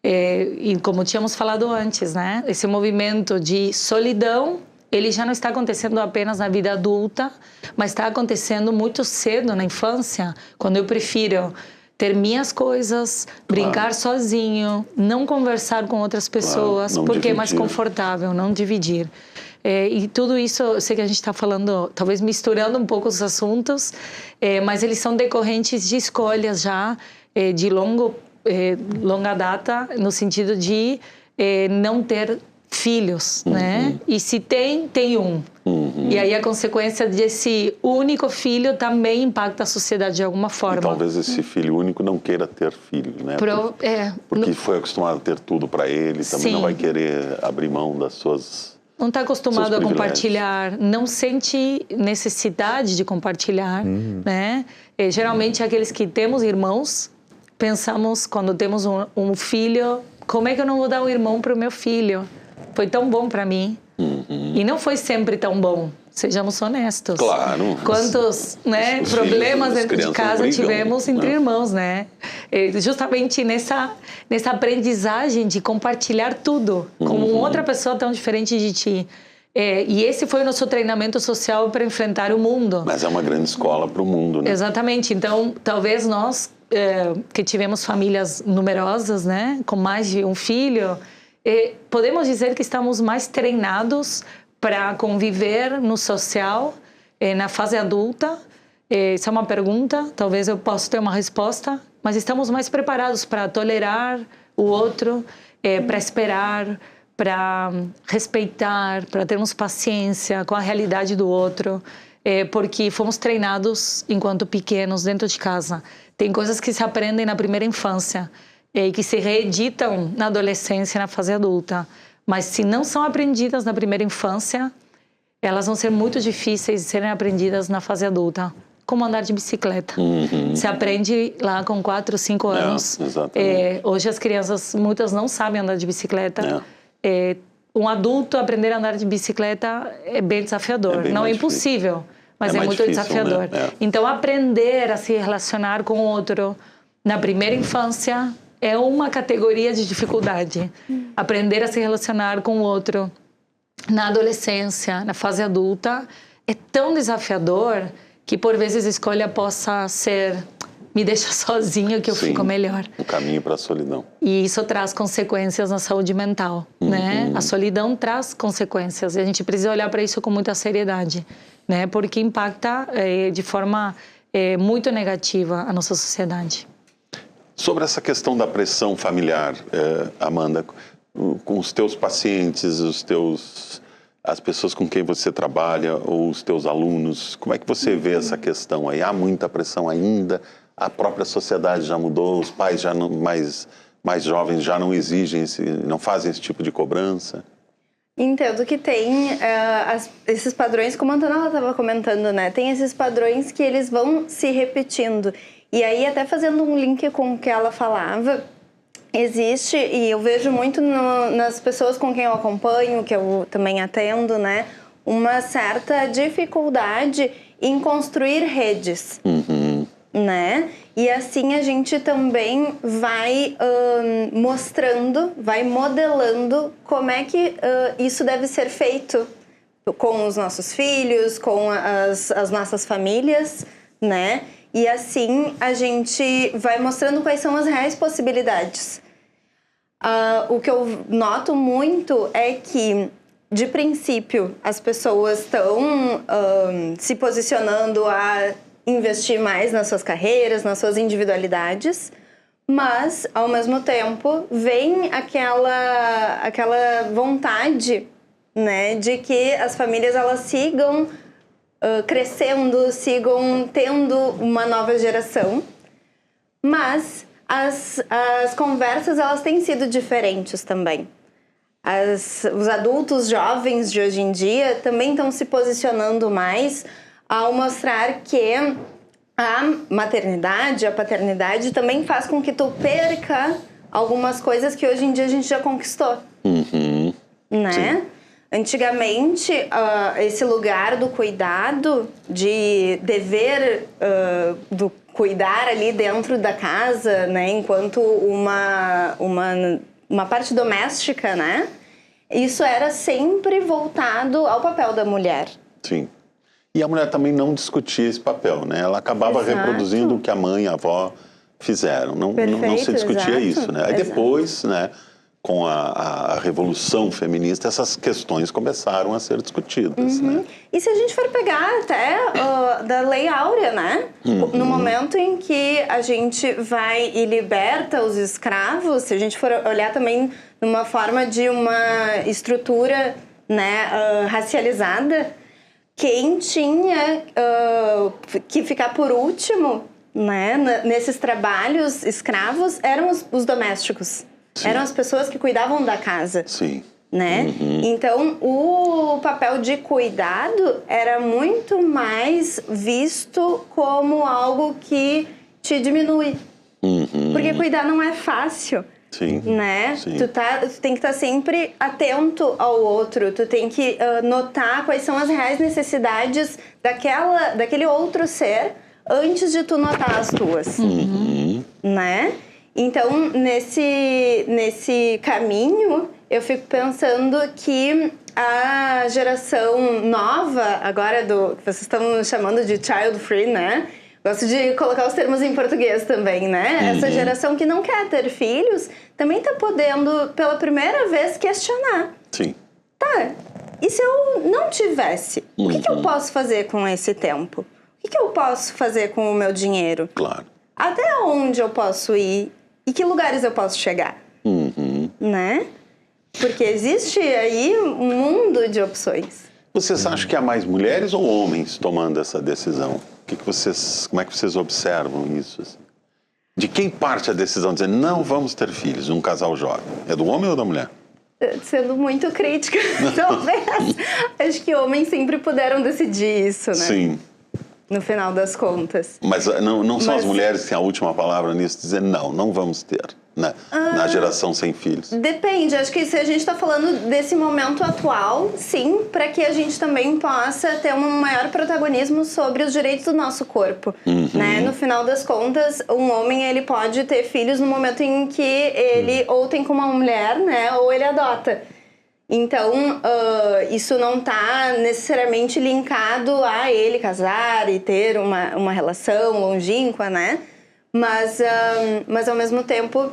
E como tínhamos falado antes, né? Esse movimento de solidão, ele já não está acontecendo apenas na vida adulta, mas está acontecendo muito cedo na infância, quando eu prefiro ter minhas coisas, brincar sozinho, não conversar com outras pessoas, porque dividir. É mais confortável, não dividir. E tudo isso, eu sei que a gente está falando, talvez misturando um pouco os assuntos, mas eles são decorrentes de escolhas já de longa data, no sentido de não ter filhos, né? E se tem um. E aí a consequência desse único filho também impacta a sociedade de alguma forma. E talvez esse filho único não queira ter filho, né? Porque foi acostumado a ter tudo para ele, também não vai querer abrir mão das suas... Não está acostumado a compartilhar, não sente necessidade de compartilhar, né? Geralmente aqueles que temos irmãos, pensamos quando temos um filho, como é que eu não vou dar um irmão para o meu filho? Foi tão bom para mim. E não foi sempre tão bom, sejamos honestos. Claro. Quantos problemas dentro de casa tivemos entre irmãos, né? Justamente nessa aprendizagem de compartilhar tudo com outra pessoa tão diferente de ti. E esse foi o nosso treinamento social para enfrentar o mundo. Mas é uma grande escola para o mundo, né? Exatamente. Então, talvez nós, que tivemos famílias numerosas, né? Com mais de um filho... podemos dizer que estamos mais treinados para conviver no social, na fase adulta. Essa é uma pergunta, talvez eu possa ter uma resposta, mas estamos mais preparados para tolerar o outro, para esperar, para respeitar, para termos paciência com a realidade do outro, porque fomos treinados enquanto pequenos dentro de casa. Tem coisas que se aprendem na primeira infância, e que se reeditam na adolescência e na fase adulta. Mas se não são aprendidas na primeira infância, elas vão ser muito difíceis de serem aprendidas na fase adulta. Como andar de bicicleta. Se aprende lá com 4, 5 anos. Hoje as crianças, muitas não sabem andar de bicicleta. Um adulto aprender a andar de bicicleta é bem desafiador. Não é impossível, mas é muito desafiador. Né? Então aprender a se relacionar com o outro na primeira infância é uma categoria de dificuldade. Aprender a se relacionar com o outro na adolescência, na fase adulta, é tão desafiador que por vezes a escolha possa ser me deixa sozinho que eu Sim, fico melhor. o caminho para a solidão. E isso traz consequências na saúde mental, né? A solidão traz consequências e a gente precisa olhar para isso com muita seriedade, né? Porque impacta de forma muito negativa a nossa sociedade. Sobre essa questão da pressão familiar, Amanda, com os teus pacientes, as pessoas com quem você trabalha ou os teus alunos, como é que você vê essa questão aí? Há muita pressão ainda? A própria sociedade já mudou? Os pais já não, mais jovens já não exigem, não fazem esse tipo de cobrança? Entendo que tem esses padrões, como a Antônia estava comentando, né? Tem esses padrões que eles vão se repetindo. E aí, até fazendo um link com o que ela falava, existe, e eu vejo muito nas pessoas com quem eu acompanho, que eu também atendo, né? Uma certa dificuldade em construir redes, né? E assim a gente também vai mostrando, vai modelando como é que isso deve ser feito com os nossos filhos, com as nossas famílias, né? E assim a gente vai mostrando quais são as reais possibilidades. O que eu noto muito é que, de princípio, as pessoas estão se posicionando a investir mais nas suas carreiras, nas suas individualidades, mas, ao mesmo tempo, vem aquela vontade, né, de que as famílias elas sigam crescendo, sigam tendo uma nova geração, mas as conversas elas têm sido diferentes também. Os adultos jovens de hoje em dia também estão se posicionando mais ao mostrar que a maternidade, a paternidade também faz com que tu perca algumas coisas que hoje em dia a gente já conquistou, né? Sim. Antigamente, esse lugar do cuidado, de dever do cuidar ali dentro da casa, né, enquanto uma parte doméstica, né, isso era sempre voltado ao papel da mulher. Sim. E a mulher também não discutia esse papel, né? Ela acabava reproduzindo o que a mãe e a avó fizeram. Não se discutia isso, né? Aí depois, né, com a revolução feminista, essas questões começaram a ser discutidas, né? E se a gente for pegar até da Lei Áurea, né? No momento em que a gente vai e liberta os escravos, se a gente for olhar também numa forma de uma estrutura, né, racializada, quem tinha que ficar por último, né, nesses trabalhos escravos eram os domésticos. Sim. Eram as pessoas que cuidavam da casa. Sim. Né? Então, o papel de cuidado era muito mais visto como algo que te diminui. Porque cuidar não é fácil. Sim. Né? Sim. Tu tem que estar sempre atento ao outro. Tu tem que notar quais são as reais necessidades daquele outro ser antes de tu notar as tuas. Né? Então, nesse caminho, eu fico pensando que a geração nova, agora que vocês estão chamando de child free, né? Gosto de colocar os termos em português também, né? Essa geração que não quer ter filhos também está podendo, pela primeira vez, questionar. Sim. Tá, e se eu não tivesse? O que eu posso fazer com esse tempo? O que eu posso fazer com o meu dinheiro? Claro. Até onde eu posso ir? E que lugares eu posso chegar? Né? Porque existe aí um mundo de opções. Vocês acham que há mais mulheres ou homens tomando essa decisão? Como é que vocês observam isso? Assim? De quem parte a decisão de dizer não vamos ter filhos num casal jovem? É do homem ou da mulher? Sendo muito crítica, talvez. Acho que homens sempre puderam decidir isso, né? Sim. No final das contas. Mas não são as mulheres que têm a última palavra nisso, dizer não vamos ter, né? Na geração sem filhos. Depende, acho que se a gente está falando desse momento atual, sim, para que a gente também possa ter um maior protagonismo sobre os direitos do nosso corpo, né? No final das contas, um homem ele pode ter filhos no momento em que ele ou tem com uma mulher, né, ou ele adota. Então, isso não está necessariamente linkado a ele casar e ter uma relação longínqua, né? Mas ao mesmo tempo,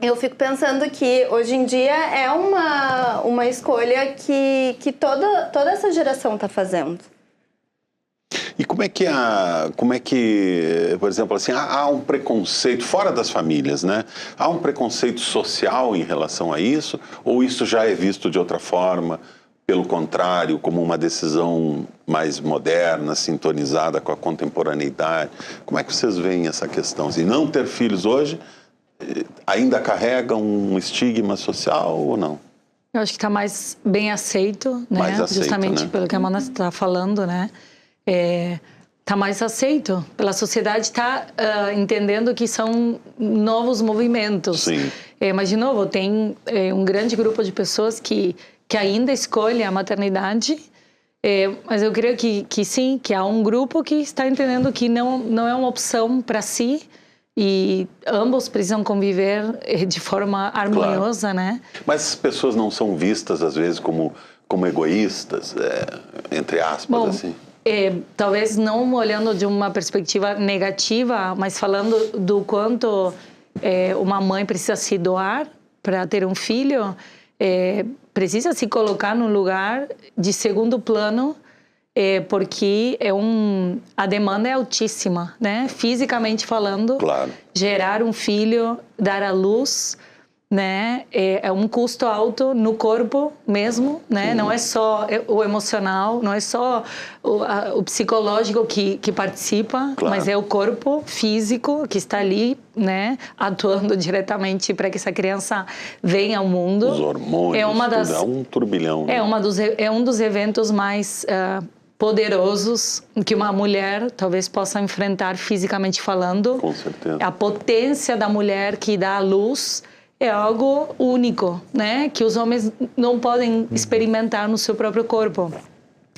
eu fico pensando que hoje em dia é uma escolha que toda essa geração está fazendo. E como é que, por exemplo, assim, há um preconceito fora das famílias, né? Há um preconceito social em relação a isso? Ou isso já é visto de outra forma, pelo contrário, como uma decisão mais moderna, sintonizada com a contemporaneidade? Como é que vocês veem essa questão? Assim, não ter filhos hoje ainda carrega um estigma social ou não? Eu acho que está mais bem aceito, né? Mais aceito, justamente né? pelo que a Mona está falando, né? Tá mais aceito pela sociedade, está entendendo que são novos movimentos. Sim. Mas de novo, tem um grande grupo de pessoas que ainda escolhe a maternidade, mas eu creio que sim, que há um grupo que está entendendo que não é uma opção para si e ambos precisam conviver de forma harmoniosa, claro, né? Mas as pessoas não são vistas às vezes como egoístas, entre aspas, bom, assim. Talvez não olhando de uma perspectiva negativa, mas falando do quanto uma mãe precisa se doar para ter um filho, precisa se colocar no lugar de segundo plano, porque a demanda é altíssima, né? Fisicamente falando, claro, gerar um filho, dar à luz, né? É um custo alto no corpo mesmo, né? Não é só o emocional, não é só o psicológico que participa, claro, mas é o corpo físico que está ali, né? Atuando diretamente para que essa criança venha ao mundo. Os hormônios, é um turbilhão. Né? É um dos eventos mais poderosos que uma mulher talvez possa enfrentar fisicamente falando. Com certeza. A potência da mulher que dá à luz é algo único, né? Que os homens não podem experimentar no seu próprio corpo.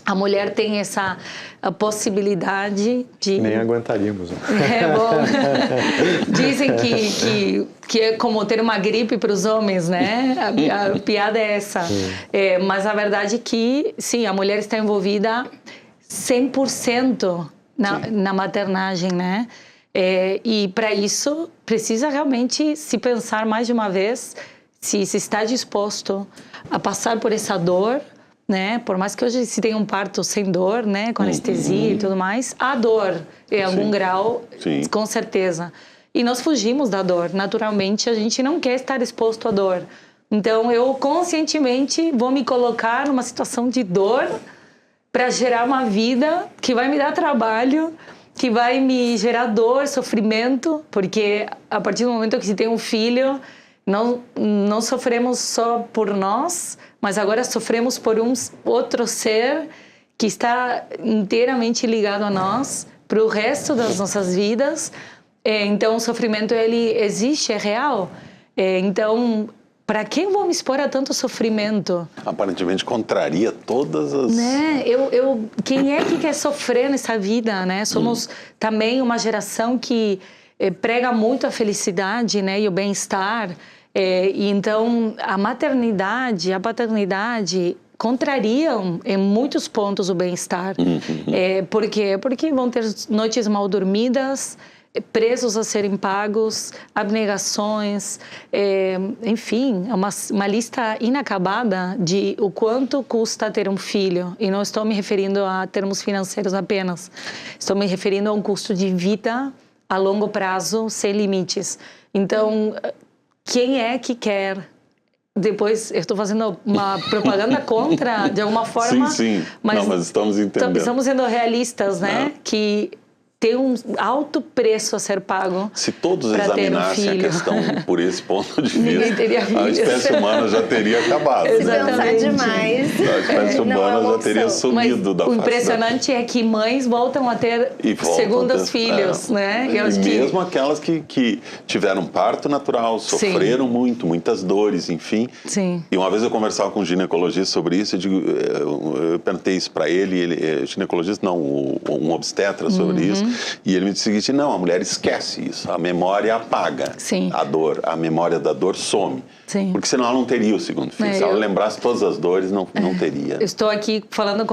A mulher tem essa possibilidade de... Nem aguentaríamos. Né? Bom. Dizem que é como ter uma gripe para os homens, né? A piada é essa. Mas a verdade é que, sim, a mulher está envolvida 100% na maternagem, né? E para isso precisa realmente se pensar mais de uma vez se está disposto a passar por essa dor, né? Por mais que hoje se tenha um parto sem dor, né? Com anestesia e tudo mais, há dor em algum grau, com certeza. E nós fugimos da dor. Naturalmente, a gente não quer estar exposto à dor. Então, eu conscientemente vou me colocar numa situação de dor para gerar uma vida que vai me dar trabalho, que vai me gerar dor, sofrimento, porque a partir do momento que se tem um filho, não sofremos só por nós, mas agora sofremos por outro ser que está inteiramente ligado a nós para o resto das nossas vidas. Então, o sofrimento, ele existe, é real. Então, para que eu vou me expor a tanto sofrimento? Aparentemente contraria todas as... Né? Quem é que quer sofrer nessa vida, né? Somos também uma geração que prega muito a felicidade, né? E o bem-estar. E então, a maternidade, a paternidade contrariam em muitos pontos o bem-estar. Por quê? Porque vão ter noites mal dormidas, preços a serem pagos, abnegações, enfim, uma lista inacabada de o quanto custa ter um filho. E não estou me referindo a termos financeiros apenas. Estou me referindo a um custo de vida a longo prazo, sem limites. Então, quem é que quer... Depois, eu estou fazendo uma propaganda contra, de alguma forma... Sim. Mas estamos entendendo. Estamos sendo realistas, né? Que tem um alto preço a ser pago. Se todos examinassem a questão por esse ponto de vista, a espécie humana já teria acabado. Exatamente. Se pensar demais, a espécie humana já teria sumido da face. O impressionante é que mães voltam a ter segundos filhos, né? Mesmo aquelas que tiveram parto natural, sofreram muito, muitas dores, enfim. Sim. E uma vez eu conversava com um ginecologista sobre isso, eu perguntei isso para ele, ginecologista não, um obstetra sobre isso. E ele me disse o seguinte: não, a mulher esquece isso, a memória apaga. Sim. A dor, a memória da dor some. Sim. Porque senão ela não teria o segundo filho. Se ela lembrasse todas as dores, não teria. Eu estou aqui falando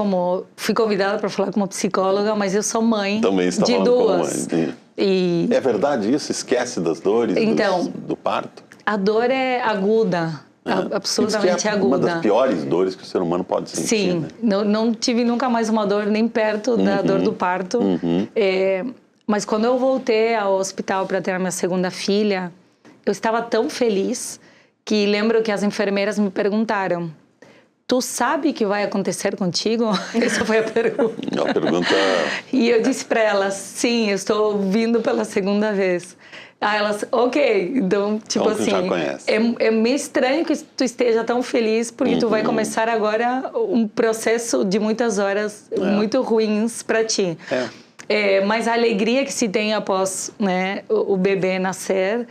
fui convidada para falar como psicóloga, mas eu sou mãe também está de falando duas. Como mãe. E É verdade isso? Esquece das dores Então, do parto? a dor é aguda, absolutamente Diz que é aguda. uma das piores dores que o ser humano pode sentir. Sim, né? não tive nunca mais uma dor nem perto da dor do parto. Mas quando eu voltei ao hospital para ter a minha segunda filha, eu estava tão feliz que lembro que as enfermeiras me perguntaram: tu sabe o que vai acontecer contigo? Essa foi a pergunta. A pergunta... E eu disse para elas: sim, eu estou vindo pela segunda vez. Aí elas, ok. Então, tipo Então, tu assim, já conhece. é meio estranho que tu esteja tão feliz, porque tu vai começar agora um processo de muitas horas muito ruins para ti. Mas a alegria que se tem após, né, o bebê nascer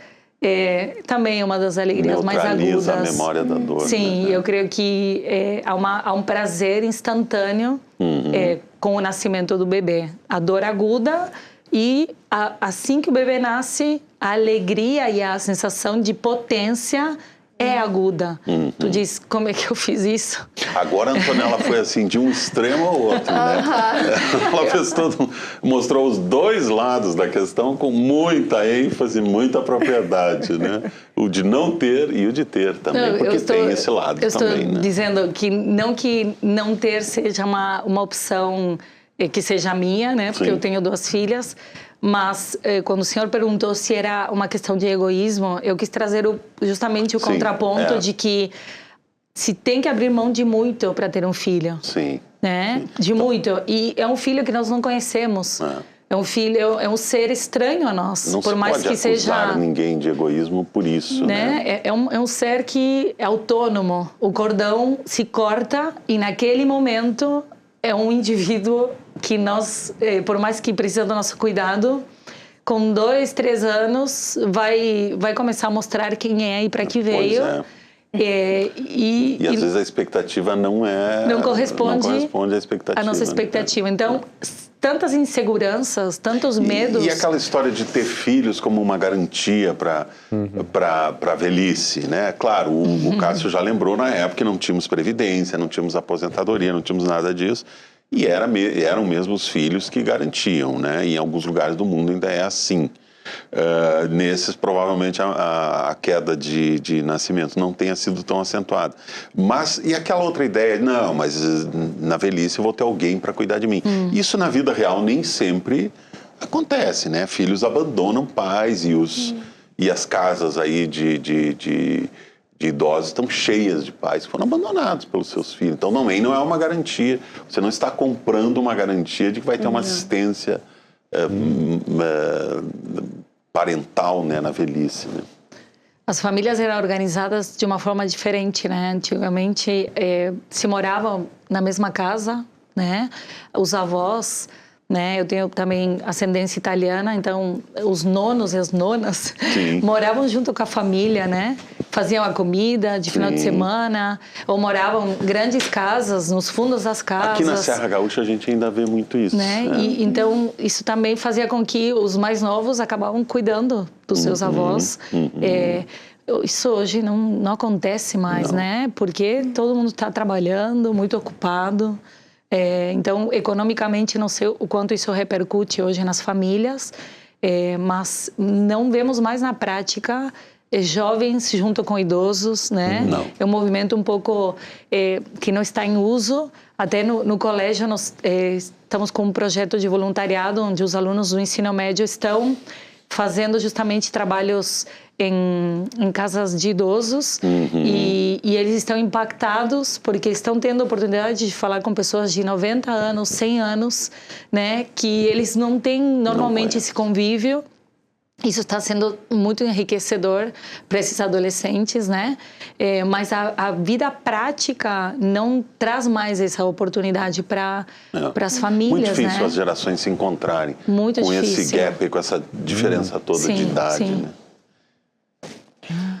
também é uma das alegrias mais agudas. Neutraliza a memória da dor. Sim, né? eu creio que há um prazer instantâneo com o nascimento do bebê. A dor aguda e assim que o bebê nasce, a alegria e a sensação de potência é aguda. Tu diz, como é que eu fiz isso? Agora a Antonella foi assim, de um extremo ao outro, né? Ela fez mostrou os dois lados da questão com muita ênfase, muita propriedade, né? O de não ter e o de ter também, porque tem esse lado eu também, estou né? dizendo que não ter seja uma opção que seja minha, né? Porque Sim. eu tenho 2 filhas. Mas quando o senhor perguntou se era uma questão de egoísmo, eu quis trazer justamente o contraponto de que se tem que abrir mão de muito para ter um filho. Sim. Né? De muito. E é um filho que nós não conhecemos. É um filho, é um ser estranho a nós. Não por se mais pode que acusar seja ninguém de egoísmo por isso, né? É um ser que é autônomo. O cordão se corta e naquele momento é um indivíduo que nós, por mais que precisa do nosso cuidado, com 2, 3 anos vai começar a mostrar quem é e para que veio. Pois é. E às vezes a expectativa não corresponde à expectativa. A nossa expectativa. Então, tantas inseguranças, tantos medos. E aquela história de ter filhos como uma garantia para a velhice, né? Claro, o Cássio já lembrou na época que não tínhamos previdência, não tínhamos aposentadoria, não tínhamos nada disso. E eram mesmo os filhos que garantiam, né? E em alguns lugares do mundo ainda é assim. Nesses, provavelmente, a queda de nascimento não tenha sido tão acentuada. Mas, e aquela outra ideia? Não, mas na velhice eu vou ter alguém para cuidar de mim. Isso na vida real nem sempre acontece, né? Filhos abandonam pais e as casas aí de idosos estão cheias de pais que foram abandonados pelos seus filhos. Então, também não é uma garantia. Você não está comprando uma garantia de que vai ter uma assistência parental, né, na velhice, né? As famílias eram organizadas de uma forma diferente, né? Antigamente se moravam na mesma casa, né? Os avós, né? Eu tenho também ascendência italiana, então os nonos e as nonas moravam junto com a família, né? Faziam a comida de final de semana, ou moravam em grandes casas, nos fundos das casas. Aqui na Serra Gaúcha a gente ainda vê muito isso. Né? E, então, isso também fazia com que os mais novos acabavam cuidando dos seus avós. Isso hoje não acontece mais, né? Porque todo mundo está trabalhando, muito ocupado. Então, economicamente, não sei o quanto isso repercute hoje nas famílias, mas não vemos mais na prática jovens junto com idosos, né? Não. É um movimento um pouco que não está em uso. Até no colégio nós estamos com um projeto de voluntariado onde os alunos do ensino médio estão fazendo justamente trabalhos em casas de idosos e eles estão impactados porque estão tendo a oportunidade de falar com pessoas de 90 anos, 100 anos, né? Que eles não têm normalmente esse convívio. Isso está sendo muito enriquecedor para esses adolescentes, né? Mas a vida prática não traz mais essa oportunidade para as famílias, muito difícil, né? as gerações se encontrarem Muito com difícil. esse gap, com essa diferença toda de idade, né?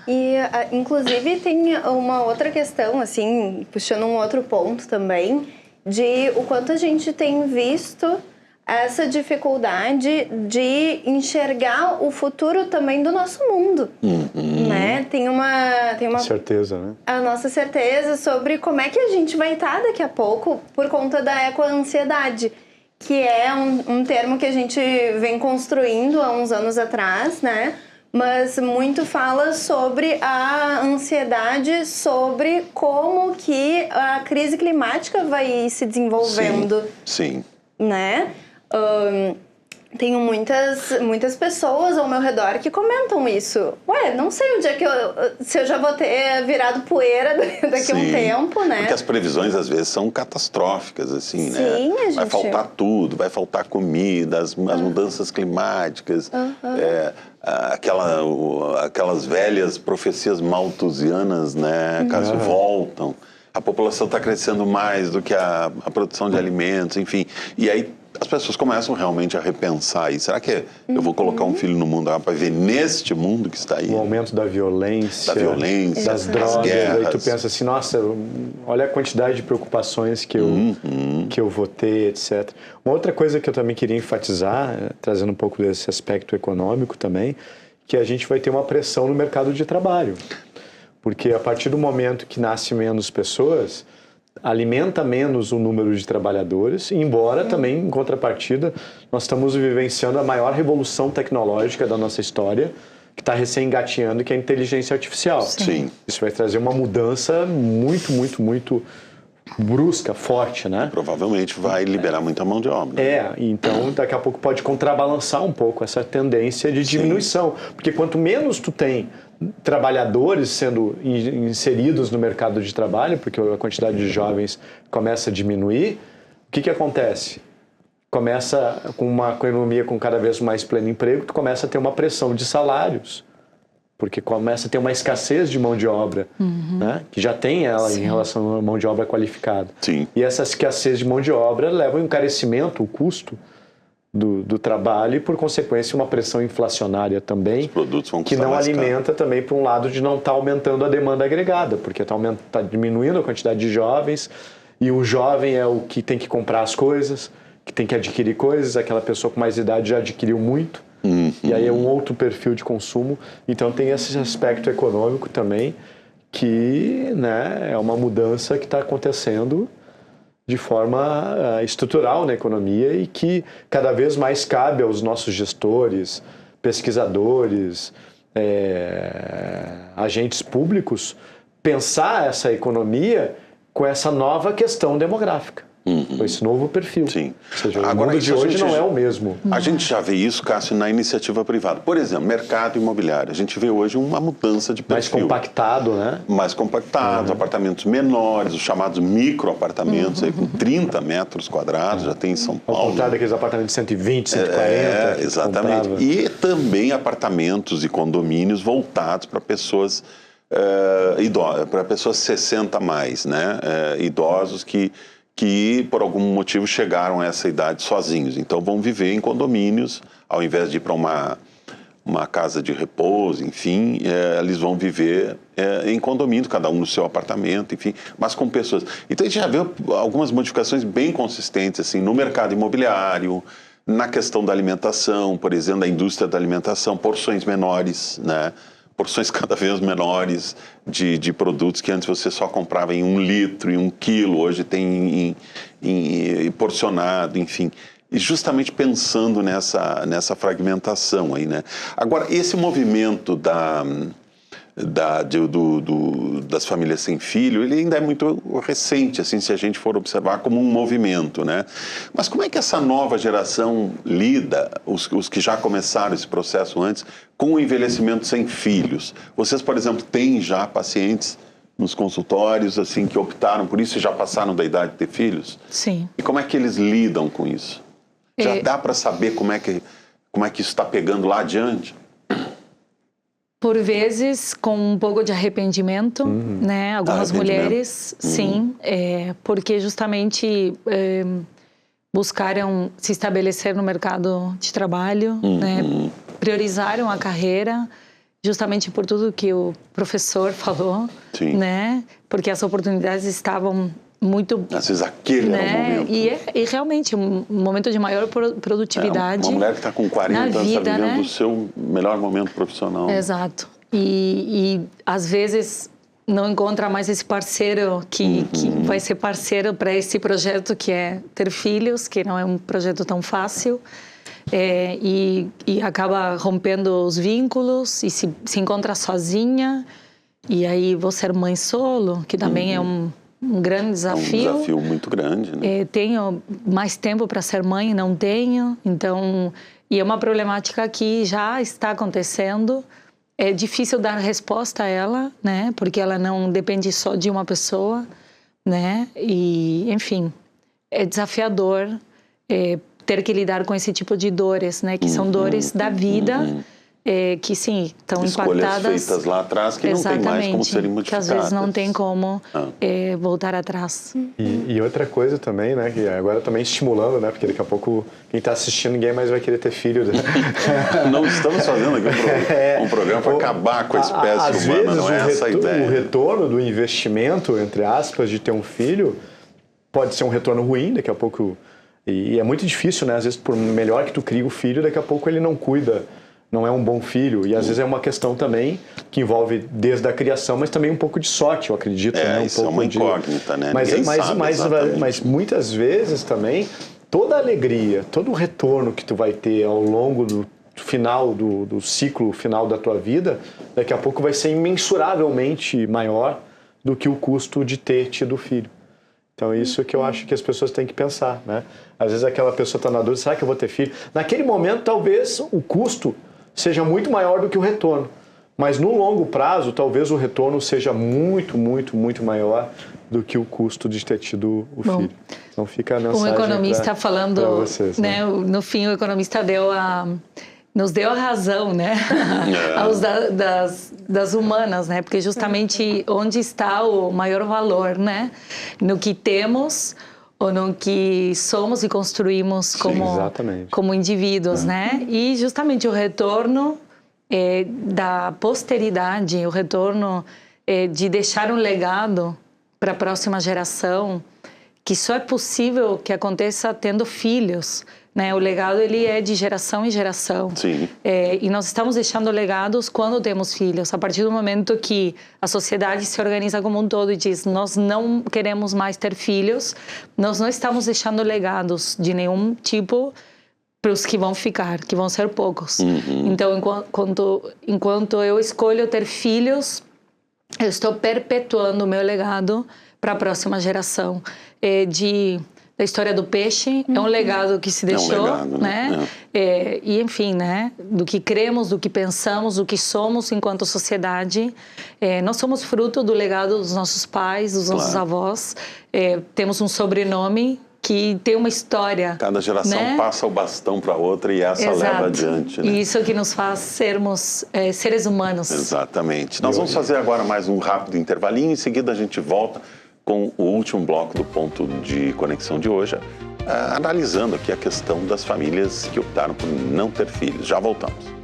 E, inclusive, tem uma outra questão, assim, puxando um outro ponto também, de o quanto a gente tem visto essa dificuldade de enxergar o futuro também do nosso mundo, né? Tem uma Certeza, né? a nossa certeza sobre como é que a gente vai estar daqui a pouco por conta da ecoansiedade. que é um termo que a gente vem construindo há uns anos atrás, né? Mas muito fala sobre a ansiedade, sobre como que a crise climática vai se desenvolvendo, Sim. né? Tenho muitas pessoas ao meu redor que comentam isso. Ué, não sei onde é que se eu já vou ter virado poeira daqui a um tempo, né? Porque as previsões, às vezes, são catastróficas, assim, né? Sim, a gente... Vai faltar tudo, vai faltar comida, as mudanças climáticas, aquelas velhas profecias malthusianas, né? Caso voltam. A população está crescendo mais do que a produção de alimentos, enfim. E aí as pessoas começam realmente a repensar isso. Será que eu vou colocar um filho no mundo para viver neste mundo que está aí? O aumento da violência, das drogas. guerras. Aí tu pensa assim, nossa, olha a quantidade de preocupações que eu vou ter, etc. Uma outra coisa que eu também queria enfatizar, trazendo um pouco desse aspecto econômico também, que a gente vai ter uma pressão no mercado de trabalho. Porque a partir do momento que nasce menos pessoas, alimenta menos o número de trabalhadores, embora também, em contrapartida, nós estamos vivenciando a maior revolução tecnológica da nossa história, que está recém-engateando, que é a inteligência artificial. Sim. Isso vai trazer uma mudança muito, muito, muito brusca, forte, né? Provavelmente vai liberar muita mão de obra. Então daqui a pouco pode contrabalançar um pouco essa tendência de diminuição, porque quanto menos tu tem trabalhadores sendo inseridos no mercado de trabalho, porque a quantidade de jovens começa a diminuir, o que acontece? Começa com uma economia com cada vez mais pleno emprego, tu começa a ter uma pressão de salários, porque começa a ter uma escassez de mão de obra, né? Que já tem ela em relação à mão de obra qualificada. Sim. E essa escassez de mão de obra leva ao encarecimento, o custo do trabalho e, por consequência, uma pressão inflacionária também, os produtos vão que não alimenta também para um lado de não estar aumentando a demanda agregada, porque está diminuindo a quantidade de jovens e o jovem é o que tem que comprar as coisas, que tem que adquirir coisas, aquela pessoa com mais idade já adquiriu muito, e aí é um outro perfil de consumo. Então tem esse aspecto econômico também, que, né, é uma mudança que está acontecendo de forma estrutural na economia e que cada vez mais cabe aos nossos gestores, pesquisadores, agentes públicos, pensar essa economia com essa nova questão demográfica, com esse novo perfil. Sim. Ou seja, Agora, o mundo de hoje não é o mesmo. A gente já vê isso, Cássio, na iniciativa privada. Por exemplo, mercado imobiliário. A gente vê hoje uma mudança de perfil. Mais compactado, né? Mais compactado, apartamentos menores, os chamados microapartamentos, aí com 30 metros quadrados, já tem em São Paulo. Ao contrário daqueles apartamentos de 120, 140. Exatamente. E também apartamentos e condomínios voltados para pessoas idosas, para pessoas 60 a mais, né? Idosos que por algum motivo chegaram a essa idade sozinhos. Então vão viver em condomínios, ao invés de ir para uma casa de repouso, enfim, eles vão viver em condomínio, cada um no seu apartamento, enfim, mas com pessoas. Então a gente já vê algumas modificações bem consistentes assim, no mercado imobiliário, na questão da alimentação, por exemplo, da indústria da alimentação, porções menores, né? Porções cada vez menores de produtos que antes você só comprava em 1 litro e 1 quilo, hoje tem em porcionado, enfim. E justamente pensando nessa fragmentação aí, né? Agora, esse movimento das famílias sem filho, ele ainda é muito recente, assim, se a gente for observar como um movimento, né? Mas como é que essa nova geração lida, os que já começaram esse processo antes, com o envelhecimento sem filhos? Vocês, por exemplo, têm já pacientes nos consultórios, assim, que optaram por isso e já passaram da idade de ter filhos? Sim. E como é que eles lidam com isso? Já dá para saber como é que isso está pegando lá adiante? Por vezes, com um pouco de arrependimento, né? Algumas mulheres, sim, porque justamente buscaram se estabelecer no mercado de trabalho, né? Priorizaram a carreira, justamente por tudo que o professor falou, né? Porque as oportunidades estavam muito... Às vezes aquele era o momento. E realmente, um momento de maior produtividade. Uma mulher que está com 40 anos está vivendo o seu melhor momento profissional. Exato. E às vezes não encontra mais esse parceiro que vai ser parceiro para esse projeto que é ter filhos, que não é um projeto tão fácil, e acaba rompendo os vínculos e se encontra sozinha, e aí vou ser mãe solo, que também é um grande desafio. É um desafio muito grande, né? Tenho mais tempo para ser mãe, não tenho, então, e é uma problemática que já está acontecendo. É difícil dar resposta a ela, né? Porque ela não depende só de uma pessoa, né? E, enfim, é desafiador ter que lidar com esse tipo de dores, né? Que são dores da vida, que sim, estão impactadas. Escolhas feitas lá atrás que não tem mais como serem modificadas. Que às vezes não tem como voltar atrás. E outra coisa também, né? Que agora também estimulando, né? Porque daqui a pouco quem está assistindo ninguém mais vai querer ter filho. Né? Não estamos fazendo aqui um programa para acabar com a espécie humana, não é essa a ideia. O retorno do investimento, entre aspas, de ter um filho, pode ser um retorno ruim, daqui a pouco. E é muito difícil, né? Às vezes, por melhor que tu crie o filho, daqui a pouco ele não cuida. Não é um bom filho. E às vezes é uma questão também que envolve desde a criação, mas também um pouco de sorte, eu acredito. Né? Isso é uma incógnita, né? Mas muitas vezes também, toda a alegria, todo o retorno que tu vai ter ao longo do final, do ciclo final da tua vida, daqui a pouco vai ser imensuravelmente maior do que o custo de ter tido filho. Então, isso é que eu acho que as pessoas têm que pensar, né? Às vezes aquela pessoa está na dúvida, será que eu vou ter filho? Naquele momento, talvez o custo seja muito maior do que o retorno. Mas no longo prazo, talvez o retorno seja muito, muito, muito maior do que o custo de ter tido o filho. Então fica a mensagem. Um economista falando, vocês, né? No fim, o economista nos deu a razão, né? Aos das humanas, né? Porque justamente onde está o maior valor, né? No que temos ou no que somos e construímos como indivíduos, né? E justamente o retorno da posteridade, o retorno de deixar um legado para a próxima geração, que só é possível que aconteça tendo filhos, né? O legado ele é de geração em geração. Sim. E nós estamos deixando legados quando temos filhos. A partir do momento que a sociedade se organiza como um todo e diz nós não queremos mais ter filhos, nós não estamos deixando legados de nenhum tipo para os que vão ficar, que vão ser poucos. Então, enquanto eu escolho ter filhos, eu estou perpetuando o meu legado para a próxima geração. Da história do peixe, é um legado que se deixou, legado, né? E enfim, né? Do que cremos, do que pensamos, do que somos enquanto sociedade. Nós somos fruto do legado dos nossos pais, dos nossos avós. Temos um sobrenome que tem uma história. Cada geração, né, passa o bastão para outra e essa leva adiante. Né? E isso que nos faz sermos seres humanos. Exatamente. Nós vamos fazer agora mais um rápido intervalinho, em seguida a gente volta com o último bloco do ponto de conexão de hoje, analisando aqui a questão das famílias que optaram por não ter filhos. Já voltamos.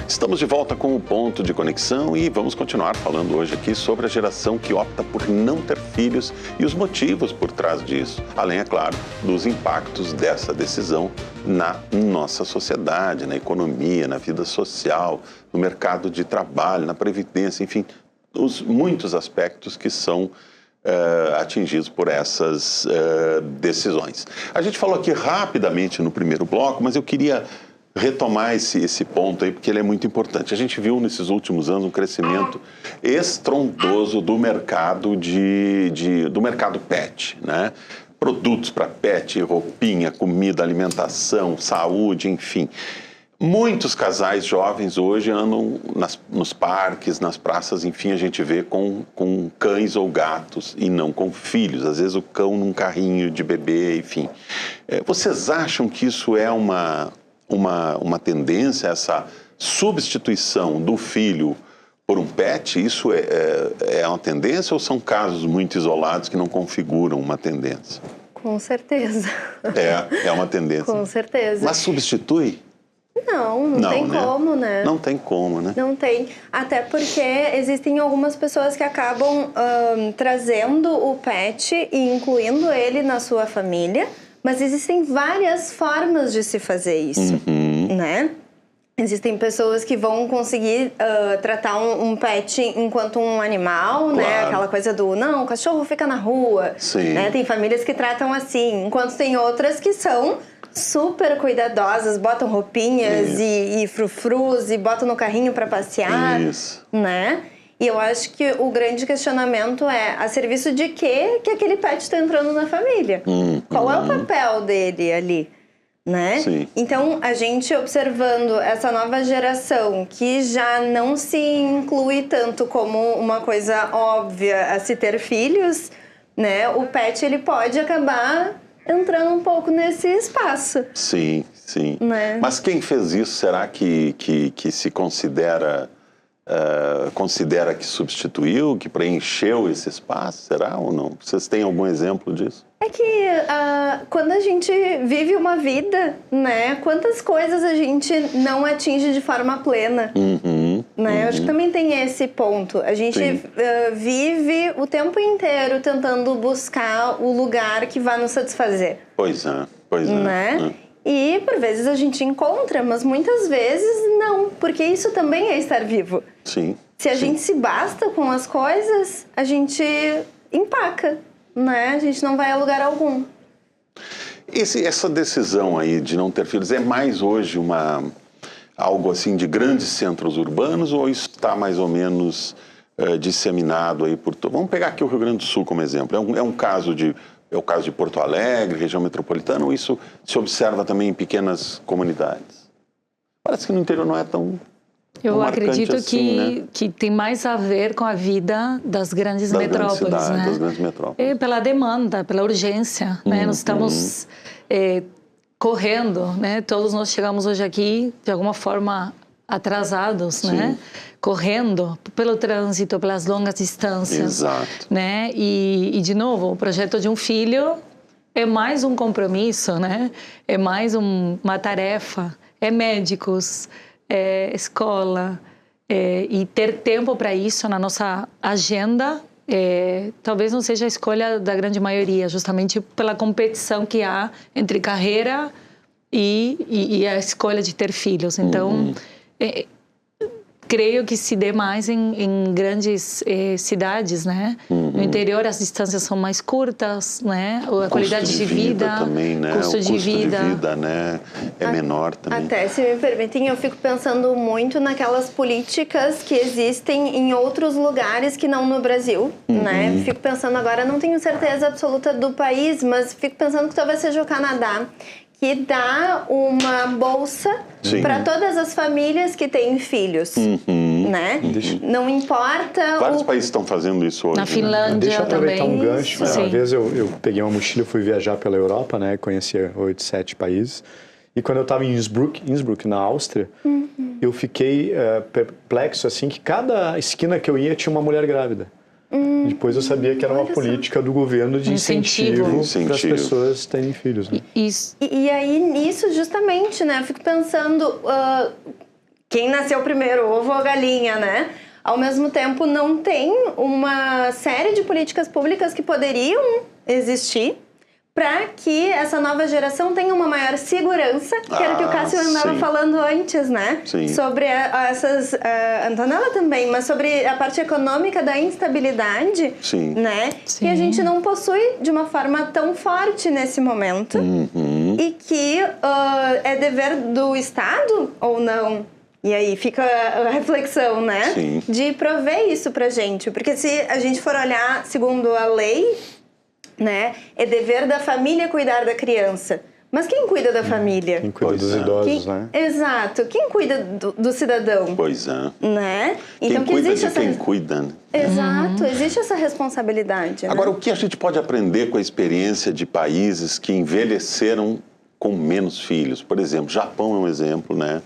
Estamos de volta com o ponto de conexão e vamos continuar falando hoje aqui sobre a geração que opta por não ter filhos e os motivos por trás disso, além, é claro, dos impactos dessa decisão na nossa sociedade, na economia, na vida social, no mercado de trabalho, na previdência, enfim, os muitos aspectos que são atingidos por essas decisões. A gente falou aqui rapidamente no primeiro bloco, mas eu queria retomar esse ponto aí, porque ele é muito importante. A gente viu nesses últimos anos um crescimento estrondoso do mercado do mercado pet, né? Produtos para pet, roupinha, comida, alimentação, saúde, enfim. Muitos casais jovens hoje andam nos parques, nas praças, enfim, a gente vê com cães ou gatos e não com filhos. Às vezes o cão num carrinho de bebê, enfim. Vocês acham que isso é uma tendência, essa substituição do filho por um pet? Isso é uma tendência ou são casos muito isolados que não configuram uma tendência? Com certeza. É uma tendência. Com certeza. Mas substitui? Não tem como, né? Não tem como, né? Não tem. Até porque existem algumas pessoas que acabam trazendo o pet e incluindo ele na sua família, mas existem várias formas de se fazer isso, né? Existem pessoas que vão conseguir tratar um pet enquanto um animal, claro. né? Aquela coisa do, não, o cachorro fica na rua. Sim. Né? Tem famílias que tratam assim, enquanto tem outras que são super cuidadosas, botam roupinhas e frufrus e botam no carrinho para passear, Isso. né? E eu acho que o grande questionamento é a serviço de que aquele pet está entrando na família? Qual é o papel dele ali? Né? Sim. Então, a gente observando essa nova geração que já não se inclui tanto como uma coisa óbvia a se ter filhos, né? O pet ele pode acabar entrando um pouco nesse espaço. Sim, sim. Né? Mas quem fez isso, será que se considera que substituiu, que preencheu esse espaço? Será ou não? Vocês têm algum exemplo disso? É que quando a gente vive uma vida, né? Quantas coisas a gente não atinge de forma plena, né? Eu acho que também tem esse ponto. A gente vive o tempo inteiro tentando buscar o lugar que vai nos satisfazer. Pois é. Né? E por vezes a gente encontra, mas muitas vezes não, porque isso também é estar vivo. Sim. Se a gente se basta com as coisas, a gente empaca, né? A gente não vai a lugar algum. Essa decisão aí de não ter filhos é mais hoje algo assim de grandes centros urbanos ou isso está mais ou menos disseminado aí por todo? Vamos pegar aqui o Rio Grande do Sul como exemplo. É o caso de Porto Alegre, região metropolitana, ou isso se observa também em pequenas comunidades? Parece que no interior não é tão Eu acredito assim, que tem mais a ver com a vida das grandes metrópoles, cidades, né? das grandes metrópoles. E pela demanda, pela urgência, né? Nós estamos correndo, né? Todos nós chegamos hoje aqui de alguma forma atrasados, né? Correndo pelo trânsito, pelas longas distâncias. Exato. Né? E de novo, o projeto de um filho é mais um compromisso, né? É mais uma tarefa, é médicos, é escola, e ter tempo para isso na nossa agenda talvez não seja a escolha da grande maioria, justamente pela competição que há entre carreira e a escolha de ter filhos. Então, creio que se dê mais em grandes cidades, né? No interior as distâncias são mais curtas, né? A qualidade de vida também, né? Custo de vida, né? É menor também. Até, se me permitem, eu fico pensando muito naquelas políticas que existem em outros lugares que não no Brasil, né? Fico pensando agora, não tenho certeza absoluta do país, mas fico pensando que talvez seja o Canadá, que dá uma bolsa para todas as famílias que têm filhos, né? Não importa... Vários países estão fazendo isso hoje. Na Finlândia Deixa eu aproveitar também. um gancho. Sim. Uma vez eu peguei uma mochila e fui viajar pela Europa, né? Conhecia 8, 7 países. E quando eu estava em Innsbruck, na Áustria, eu fiquei perplexo, assim, que cada esquina que eu ia tinha uma mulher grávida. Depois eu sabia que era uma política do governo de incentivo para as pessoas terem filhos. Né? Isso. E aí, nisso, justamente, né? Eu fico pensando, quem nasceu primeiro, ovo ou a galinha, né? Ao mesmo tempo, não tem uma série de políticas públicas que poderiam existir para que essa nova geração tenha uma maior segurança, que era o que o Cássio andava falando antes, né? Sim. Sobre essas... Antonella também, mas sobre a parte econômica da instabilidade, né? Sim. Que a gente não possui de uma forma tão forte nesse momento e que é dever do Estado ou não? E aí fica a reflexão, né? Sim. De prover isso pra gente. Porque se a gente for olhar segundo a lei, né, é dever da família cuidar da criança. Mas quem cuida da família? Quem cuida dos idosos, né? Exato. Quem cuida do cidadão? Pois é. Né? Então, Quem cuida de quem cuida, né? Exato. Existe essa responsabilidade. Agora, né? o que a gente pode aprender com a experiência de países que envelheceram com menos filhos? Por exemplo, Japão é um exemplo, né?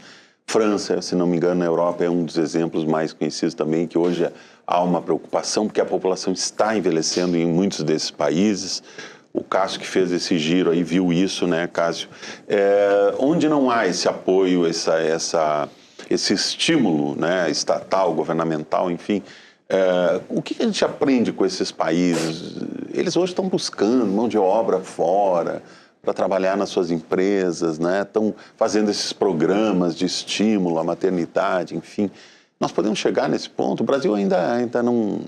França, se não me engano, na Europa é um dos exemplos mais conhecidos também, que hoje há uma preocupação porque a população está envelhecendo em muitos desses países. o Cássio que fez esse giro aí viu isso, né, Cássio? Onde não há esse apoio, esse estímulo, né, estatal, governamental, enfim, o que a gente aprende com esses países? Eles hoje estão buscando mão de obra fora para trabalhar nas suas empresas, né? Estão fazendo esses programas de estímulo à maternidade, enfim. Nós podemos chegar nesse ponto. O Brasil ainda não...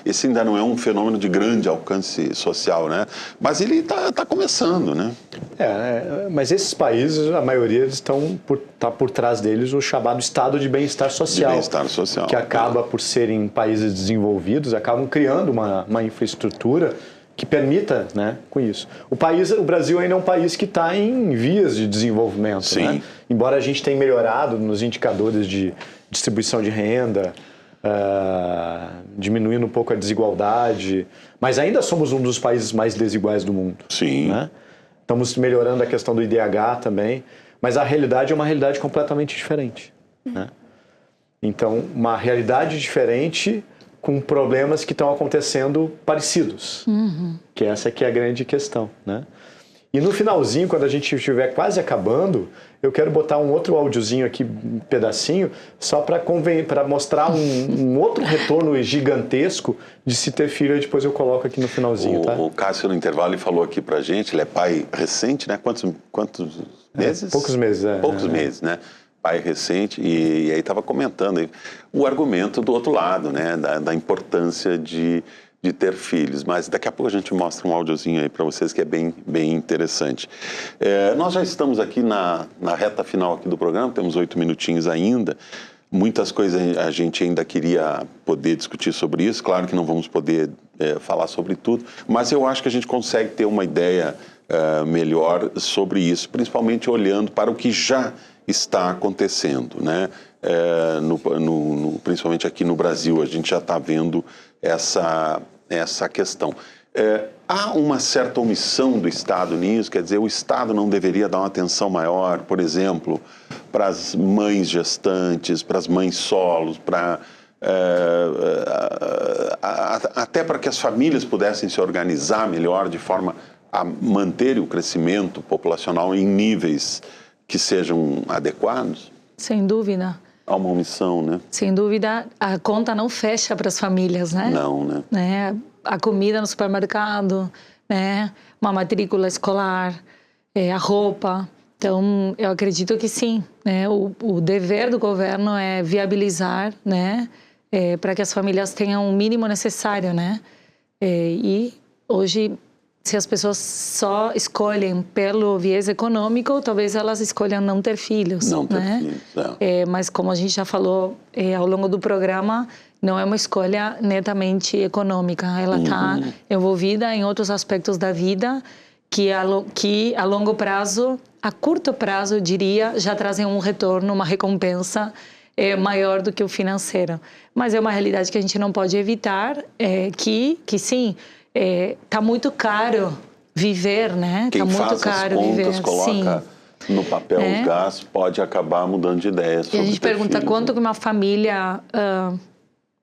Esse ainda não é um fenômeno de grande alcance social, né? Mas ele está começando, né? Mas esses países, a maioria estão por trás deles o chamado estado de bem-estar social. De bem-estar social. Que acaba por serem países desenvolvidos, acabam criando uma infraestrutura que permita, né, com isso. O Brasil ainda é um país que está em vias de desenvolvimento, sim, né? Embora a gente tenha melhorado nos indicadores de distribuição de renda, diminuindo um pouco a desigualdade, mas ainda somos um dos países mais desiguais do mundo. Sim. Né? Estamos melhorando a questão do IDH também, mas a realidade é uma realidade completamente diferente. Né? Então, uma realidade diferente com problemas que estão acontecendo parecidos, que essa que é a grande questão, né? E no finalzinho, quando a gente estiver quase acabando, eu quero botar um outro áudiozinho aqui, um pedacinho, só para mostrar um outro retorno gigantesco de se ter filho, e depois eu coloco aqui no finalzinho, tá? O Cássio, no intervalo, ele falou aqui pra gente, ele é pai recente, né? Quantos meses? Poucos meses, Poucos meses, né? Pai recente, e aí estava comentando aí, o argumento do outro lado, né? Da importância de ter filhos, mas daqui a pouco a gente mostra um áudiozinho aí para vocês que é bem interessante. Nós já estamos aqui na reta final aqui do programa, temos 8 minutinhos ainda, muitas coisas a gente ainda queria poder discutir sobre isso, claro que não vamos poder falar sobre tudo, mas eu acho que a gente consegue ter uma ideia melhor sobre isso, principalmente olhando para o que já está acontecendo, né? Principalmente aqui no Brasil, a gente já está vendo essa questão. Há uma certa omissão do Estado nisso, quer dizer, o Estado não deveria dar uma atenção maior, por exemplo, para as mães gestantes, para as mães solos, até para que as famílias pudessem se organizar melhor de forma a manter o crescimento populacional em níveis que sejam adequados? Sem dúvida. Há uma omissão, né? Sem dúvida, a conta não fecha para as famílias, né? Não, né? A comida no supermercado, né? Uma matrícula escolar, a roupa. Então, eu acredito que sim, né? O dever do governo é viabilizar, né? Para que as famílias tenham o mínimo necessário, né? E hoje, se as pessoas só escolhem pelo viés econômico, talvez elas escolham não ter filhos. Não ter né? filhos, mas como a gente já falou ao longo do programa, não é uma escolha netamente econômica. Ela está envolvida em outros aspectos da vida que a longo prazo, a curto prazo, eu diria, já trazem um retorno, uma recompensa maior do que o financeiro. Mas é uma realidade que a gente não pode evitar, que sim, tá muito caro viver, né? Quem tá muito faz caro as contas, viver. coloca no papel os gastos, pode acabar mudando de ideia sobre E a gente ter pergunta filhos, quanto né? que uma família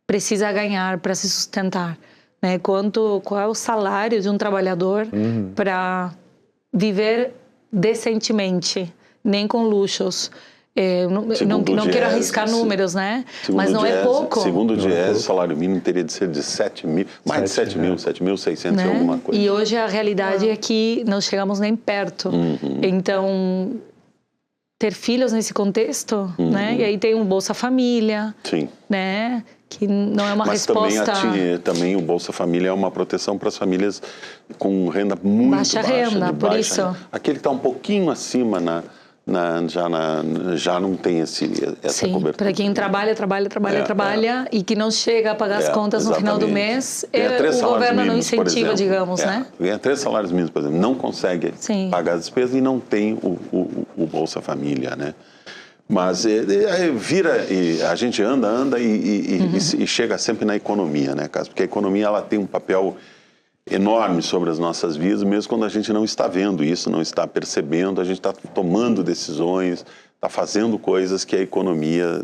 precisa ganhar para se sustentar, né? Qual é o salário de um trabalhador para viver decentemente, nem com luxos. Não quero arriscar números, né? Mas não é pouco. Segundo o DIEESE, o salário mínimo teria de ser de 7 mil, mais de 7 mil, 7.600 e alguma coisa. E hoje a realidade é que não chegamos nem perto. Então, ter filhos nesse contexto, né? E aí tem um Bolsa Família, sim, né? Que não é uma mas resposta... também o Bolsa Família é uma proteção para as famílias com renda muito baixa. Por isso. Aquele que está um pouquinho acima já não tem essa cobertura. Para quem trabalha e que não chega a pagar as contas no final do mês, o governo não incentiva, digamos, né? Ganha 3 salários mínimos, por exemplo, não consegue pagar as despesas e não tem o Bolsa Família, né? Mas a gente anda e chega sempre na economia, né, Cássio? Porque a economia ela tem um papel enorme sobre as nossas vidas, mesmo quando a gente não está vendo isso, não está percebendo, a gente está tomando decisões, está fazendo coisas que a economia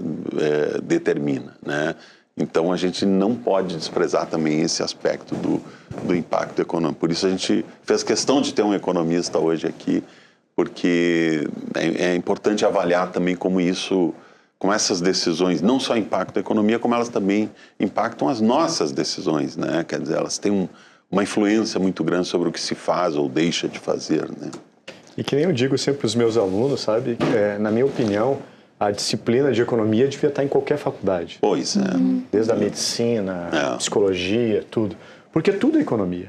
determina, né? Então, a gente não pode desprezar também esse aspecto do impacto econômico. Por isso, a gente fez questão de ter um economista hoje aqui, porque é importante avaliar também como essas decisões não só impactam a economia, como elas também impactam as nossas decisões, né? Quer dizer, elas têm uma influência muito grande sobre o que se faz ou deixa de fazer, né? E que nem eu digo sempre para os meus alunos, sabe? Na minha opinião, a disciplina de economia devia estar em qualquer faculdade. Pois é. Desde a medicina, psicologia, tudo. Porque tudo é economia.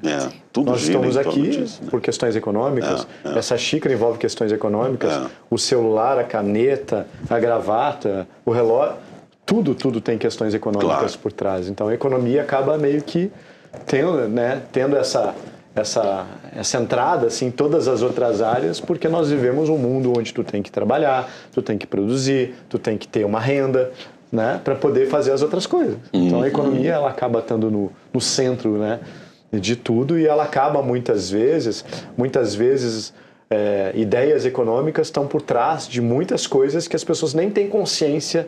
Tudo Nós estamos aqui por questões econômicas. Essa xícara envolve questões econômicas. O celular, a caneta, a gravata, o relógio, tudo tem questões econômicas por trás. Então a economia acaba meio que tendo essa entrada assim, em todas as outras áreas, porque nós vivemos um mundo onde tu tem que trabalhar, tu tem que produzir, tu tem que ter uma renda, né, para poder fazer as outras coisas. Então a economia ela acaba estando no centro, né, de tudo, e ela acaba muitas vezes ideias econômicas estão por trás de muitas coisas que as pessoas nem têm consciência,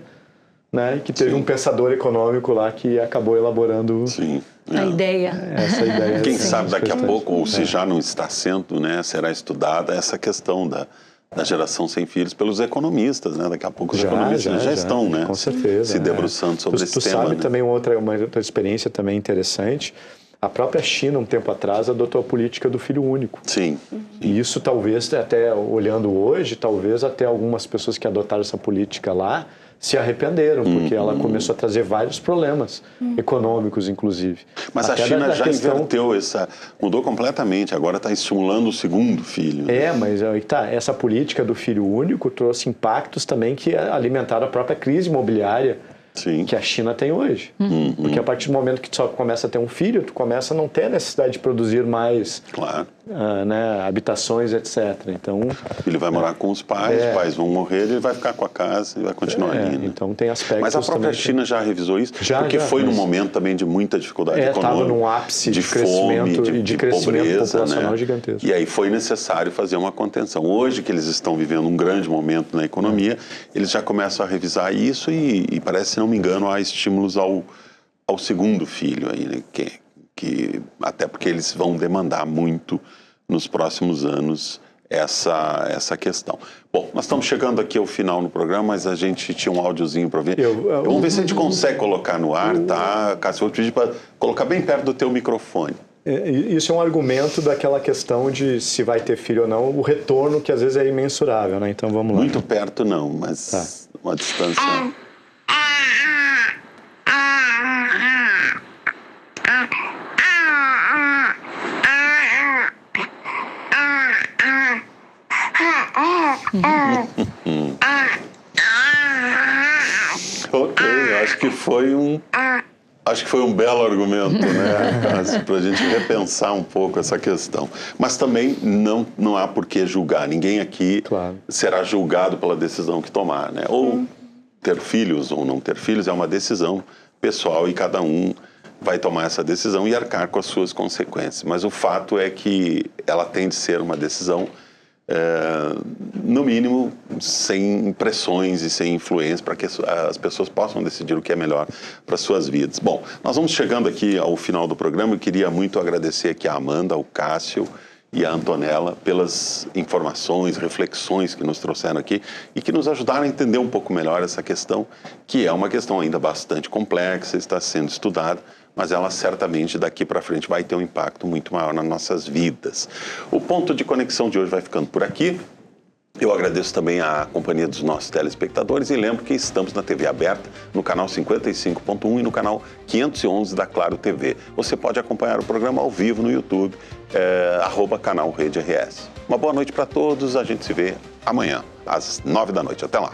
né, que teve um pensador econômico lá que acabou elaborando a ideia. Essa ideia. Quem sabe daqui a pouco, ou se já não está sendo, né, será estudada essa questão da geração sem filhos pelos economistas, né? Daqui a pouco os economistas já estão, né? Com certeza. Se debruçando sobre esse tema. Tu sabe né? também uma outra experiência também interessante. A própria China, um tempo atrás, adotou a política do filho único. Sim. E isso talvez, até olhando hoje, talvez até algumas pessoas que adotaram essa política lá se arrependeram, porque ela começou a trazer vários problemas econômicos, inclusive. Mas até a China já inverteu mudou completamente, agora está estimulando o segundo filho. Mas aí tá, essa política do filho único trouxe impactos também que alimentaram a própria crise imobiliária que a China tem hoje. Porque a partir do momento que tu só começa a ter um filho, tu começa a não ter necessidade de produzir mais habitações, etc. Então, ele vai morar com os pais vão morrer, ele vai ficar com a casa e vai continuar ali. Né? Então tem aspectos. Mas a própria China já revisou isso? Porque foi num momento também de muita dificuldade econômica. Estava num ápice de crescimento fome, de crescimento pobreza, populacional né? gigantesco. E aí foi necessário fazer uma contenção. Hoje que eles estão vivendo um grande momento na economia, eles já começam a revisar isso e parece, se não me engano, há estímulos ao segundo filho aí, né? Que até porque eles vão demandar muito nos próximos anos essa questão. Bom, nós estamos chegando aqui ao final no programa, mas a gente tinha um áudiozinho para ver. Vamos ver se a gente consegue colocar no ar, tá? Cássio, eu vou te pedir para colocar bem perto do teu microfone. Isso é um argumento daquela questão de se vai ter filho ou não, o retorno que às vezes é imensurável, né? Então vamos lá. Muito perto não, mas uma distância... Ok, acho que foi um belo argumento, né, Cássio, para a gente repensar um pouco essa questão. Mas também não há por que julgar. Ninguém aqui será julgado pela decisão que tomar, né? Ou ter filhos ou não ter filhos é uma decisão pessoal e cada um vai tomar essa decisão e arcar com as suas consequências. Mas o fato é que ela tem de ser uma decisão no mínimo, sem pressões e sem influência, para que as pessoas possam decidir o que é melhor para suas vidas. Bom, nós vamos chegando aqui ao final do programa. Eu queria muito agradecer aqui a Amanda, ao Cássio e a Antonella pelas informações, reflexões que nos trouxeram aqui e que nos ajudaram a entender um pouco melhor essa questão, que é uma questão ainda bastante complexa, está sendo estudada, mas ela certamente daqui para frente vai ter um impacto muito maior nas nossas vidas. O Ponto de Conexão de hoje vai ficando por aqui. Eu agradeço também a companhia dos nossos telespectadores e lembro que estamos na TV aberta, no canal 55.1 e no canal 511 da Claro TV. Você pode acompanhar o programa ao vivo no YouTube, @canal Rede RS. Uma boa noite para todos, a gente se vê amanhã, às 9 da noite. Até lá.